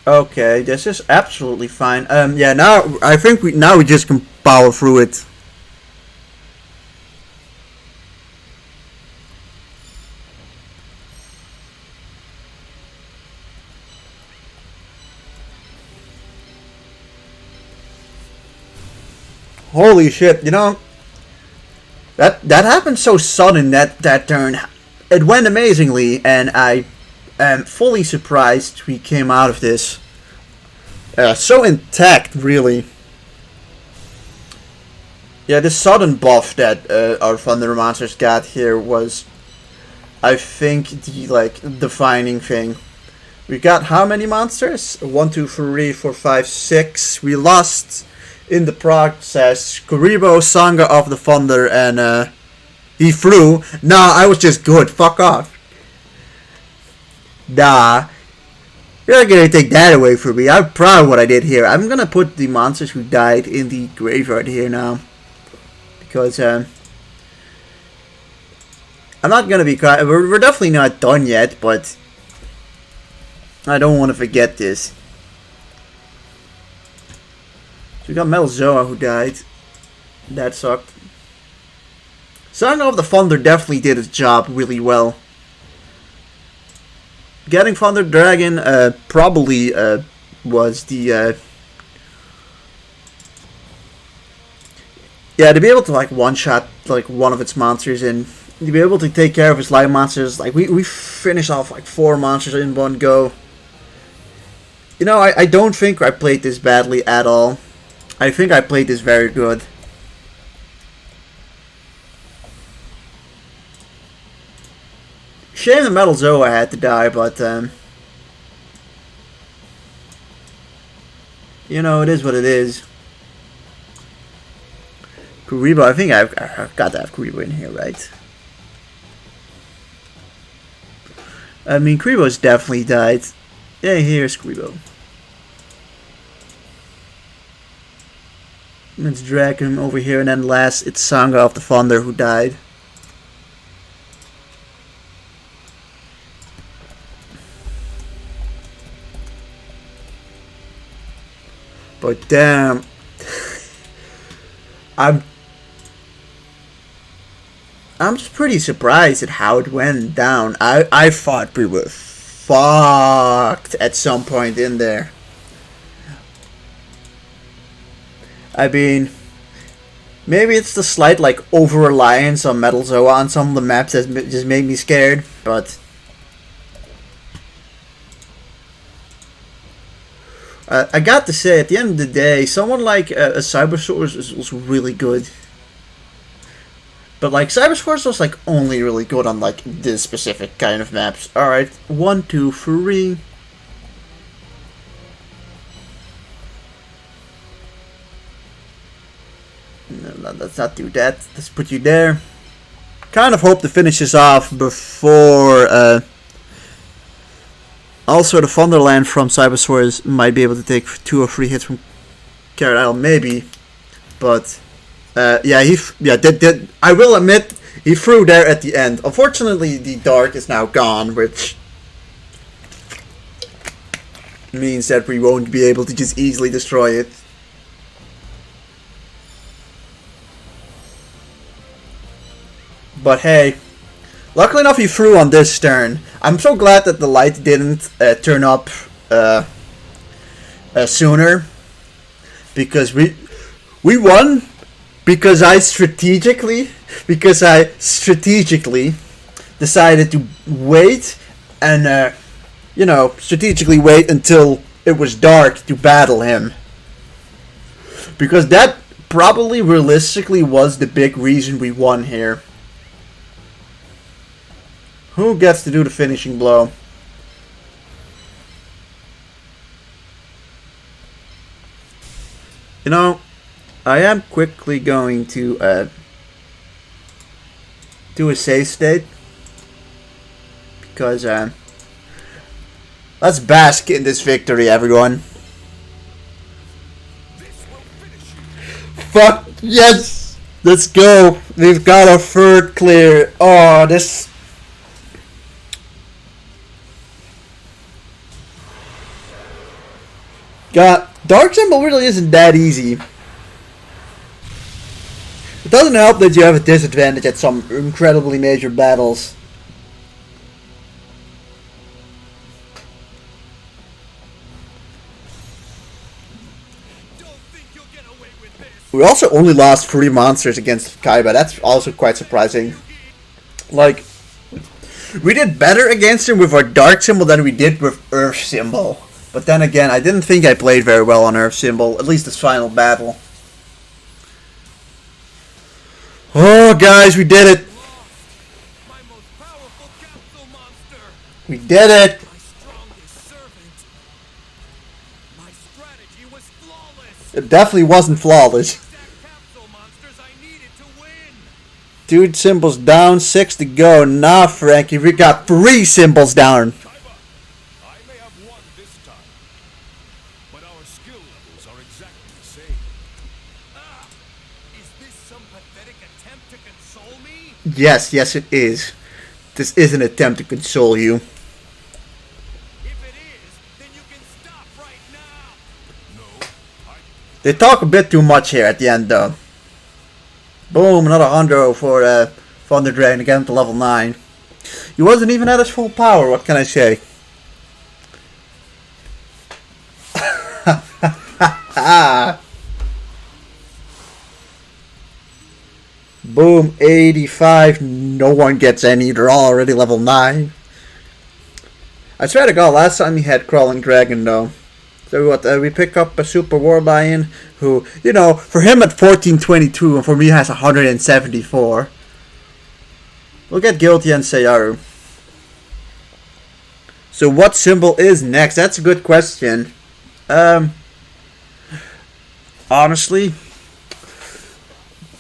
Okay, this is absolutely fine. Yeah, now I think we just can power through it. Holy shit! You know that happened so sudden that turn. It went amazingly, and I am fully surprised we came out of this so intact, really. Yeah, the sudden buff that our Thunder monsters got here was, I think, the defining thing. We got how many monsters? 1, 2, 3, 4, 5, 6. We lost in the process Kuriboh, Sangha of the Thunder, and he flew. Nah, I was just good. Fuck off. Nah, you're not gonna take that away from me. I'm proud of what I did here. I'm gonna put the monsters who died in the graveyard here now, because I'm not gonna be crying. We're definitely not done yet, but I don't want to forget this. So we got Metal Zoa who died. That sucked. Song of the Thunder definitely did its job really well. Getting Thunder Dragon probably was the yeah, to be able to like one shot like one of its monsters and to be able to take care of its light monsters. Like we finished off like 4 monsters in one go. You know, I don't think I played this badly at all. I think I played this very good. shame the Metal Zoa had to die, but you know, it is what it is. Kuriboh, I think I've got to have Kuriboh in here, right? I mean, Kuriboh's definitely died. Yeah, here's Kuriboh. Let's drag him over here, and then last, it's Sangha of the Thunder who died. But damn, I'm just pretty surprised at how it went down. I thought we were fucked at some point in there. I mean, maybe it's the slight like over-reliance on Metal Zoa on some of the maps that just made me scared, but I got to say, at the end of the day, someone like a Cybersaurus was really good. But like Cybersaurus was like only really good on like this specific kind of maps. Alright, 1, 2, 3. No, let's not do that. Let's put you there. Kind of hope to finish this off before also the Thunderland from Cybersaurus might be able to take 2 or 3 hits from Carrot Isle, maybe. But yeah, I will admit, he threw there at the end. Unfortunately, the Dark is now gone, which means that we won't be able to just easily destroy it. But hey, luckily enough he threw on this turn. I'm so glad that the light didn't turn up sooner, because we won because I strategically decided to wait and you know, strategically wait until it was dark to battle him, because that probably realistically was the big reason we won here. Who gets to do the finishing blow? You know, I am quickly going to do a save state, because let's bask in this victory, everyone. Fuck yes! Let's go! We've got our third clear. Oh, this. God, Dark Symbol really isn't that easy. It doesn't help that you have a disadvantage at some incredibly major battles. We also only lost 3 monsters against Kaiba. That's also quite surprising. Like, we did better against him with our Dark Symbol than we did with Earth Symbol. But then again, I didn't think I played very well on Earth Symbol, at least this final battle. Oh, guys, we did it! My most powerful capsule monster. We did it! My strongest servant. My strategy was flawless. It definitely wasn't flawless. Exact capsule monsters I needed to win. Dude, symbols down, 6 to go. Nah, Frankie, we got 3 symbols down. I may have won this time, but our skill levels are exactly the same. Ah, is this some pathetic attempt to console me? Yes, it is. This is an attempt to console you. If it is, then you can stop right now. No, They talk a bit too much here at the end, though. Boom, another 100 for Thunder Dragon again to level 9. He wasn't even at his full power, what can I say? Boom, 85. No one gets any. They're all already level 9. I swear to God, last time he had Crawling Dragon, though. So what, we pick up a Super War Lion, who, you know, for him at 1422, and for me has 174. We'll get Guilty and Sayaru. So what symbol is next? That's a good question. Honestly,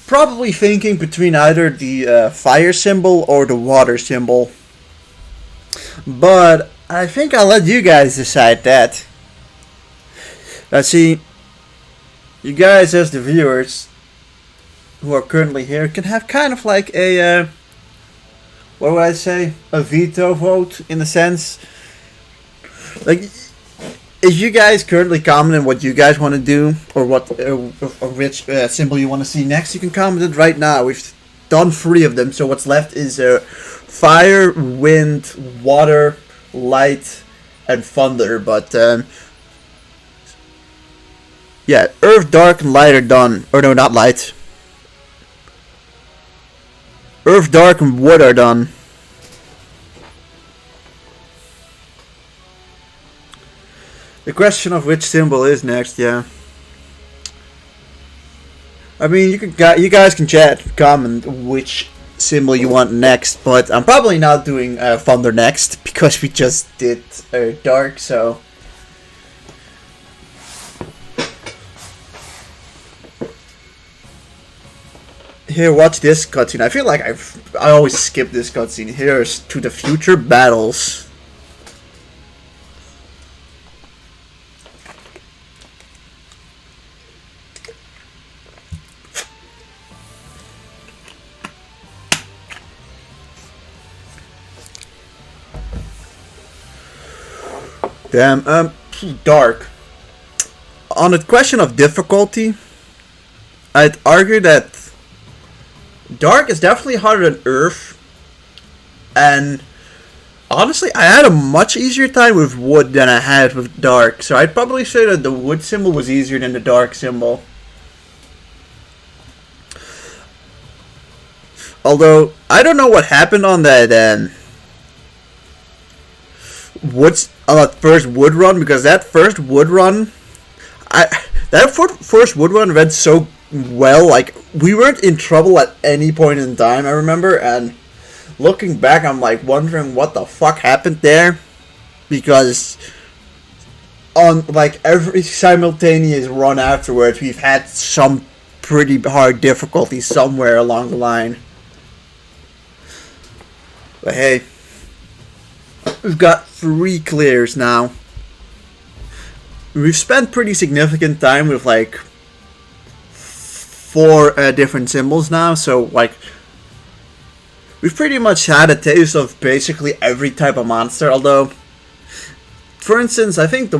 probably thinking between either the fire symbol or the water symbol. But I think I'll let you guys decide that. See, you guys as the viewers who are currently here can have kind of like a, what would I say, a veto vote in a sense. Like, if you guys currently comment on what you guys want to do, or what which symbol you want to see next, you can comment it right now. We've done 3 of them, so what's left is fire, wind, water, light, and thunder. But yeah, earth, dark, and light are done. Or no, not light. Earth, dark, and wood are done. The question of which symbol is next, yeah. I mean, you guys can chat, comment which symbol you want next, but I'm probably not doing thunder next because we just did dark, so. Here, watch this cutscene. I feel like I always skip this cutscene. Here's to the future battles. Damn, dark. On the question of difficulty, I'd argue that dark is definitely harder than earth, and honestly, I had a much easier time with wood than I had with dark, so I'd probably say that the wood symbol was easier than the dark symbol. Although, I don't know what happened on that first wood run, because that first wood run, first wood run went so well. Like, we weren't in trouble at any point in time, I remember, and looking back, I'm like wondering what the fuck happened there, because on like every simultaneous run afterwards, we've had some pretty hard difficulty somewhere along the line. But hey, we've got 3 clears now. We've spent pretty significant time with like 4 different symbols now, so like we've pretty much had a taste of basically every type of monster. Although, for instance, I think the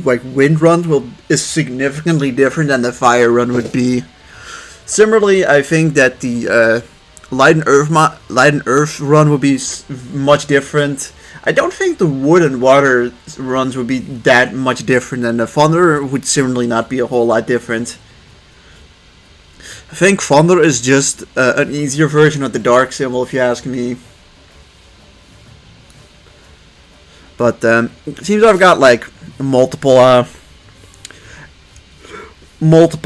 like wind run is significantly different than the fire run would be. Similarly, I think that the light and earth run would be much different. I don't think the wood and water runs would be that much different, and the thunder would similarly not be a whole lot different. I think thunder is just an easier version of the dark symbol, if you ask me. But it seems I've got like multiple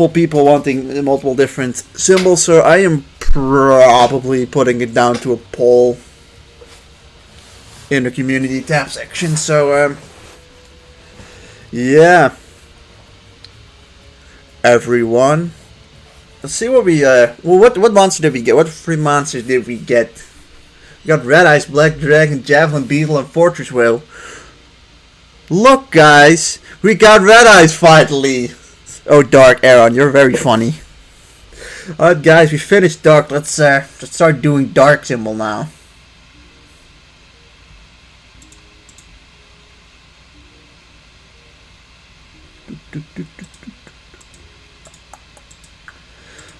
people wanting multiple different symbols, so I am probably putting it down to a poll in the community tab section. So yeah, everyone, let's see what we what monster did we get? What 3 monsters did we get? We got Red Eyes, Black Dragon, Javelin Beetle, and Fortress Whale. Look, guys, we got Red Eyes finally. Oh, Dark Aaron, you're very funny. Alright, guys, we finished Dark. Let's start doing Dark symbol now.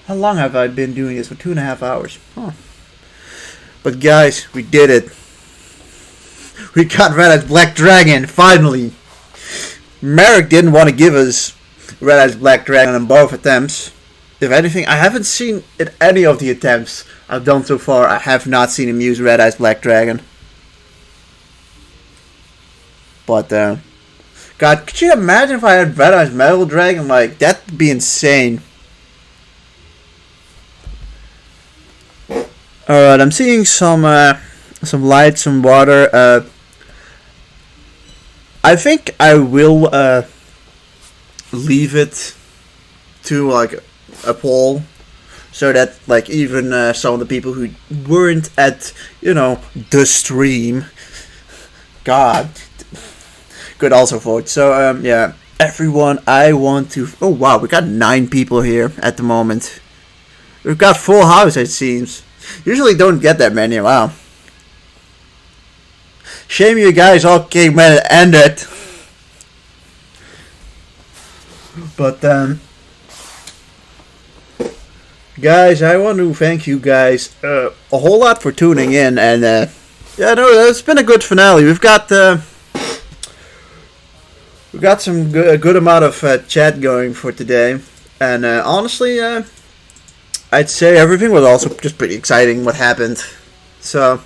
How long have I been doing this? For 2.5 hours. Huh. But guys, we did it. We got Red Eyes Black Dragon, finally. Merrick didn't want to give us Red Eyes Black Dragon in both attempts. If anything, I haven't seen in any of the attempts I've done so far, I have not seen him use Red Eyes Black Dragon. But, God, could you imagine if I had Red Eyes Metal Dragon? Like, that'd be insane. Alright, I'm seeing some some light, some water. I think I will leave it to like a poll, so that like even some of the people who weren't at the stream, God, could also vote. So yeah, everyone, I want to. Oh wow, we got 9 people here at the moment. We've got full house, it seems. Usually don't get that many. Wow. Shame you guys all came and ended. But guys, I want to thank you guys a whole lot for tuning in, and yeah, no, it's been a good finale. We've got some good amount of chat going for today, and honestly, I'd say everything was also just pretty exciting what happened. So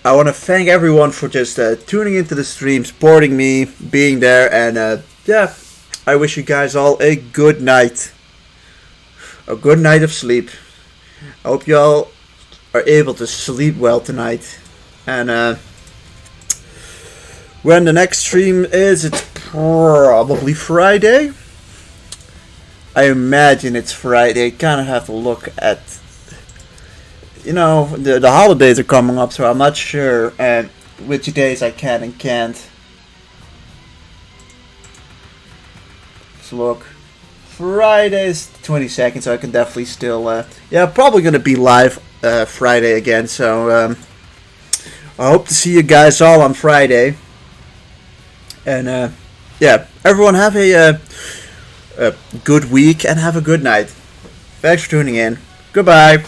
I want to thank everyone for just tuning into the stream, supporting me, being there, and yeah, I wish you guys all a good night. A good night of sleep. I hope you all are able to sleep well tonight. And when the next stream is, it's probably Friday. I imagine it's Friday. Kind of have to look at, the holidays are coming up, so I'm not sure which days I can and can't. Let's look. Friday's 22nd, so I can definitely still, yeah, probably going to be live Friday again, so I hope to see you guys all on Friday. And yeah, everyone have a good week and have a good night. Thanks for tuning in. Goodbye.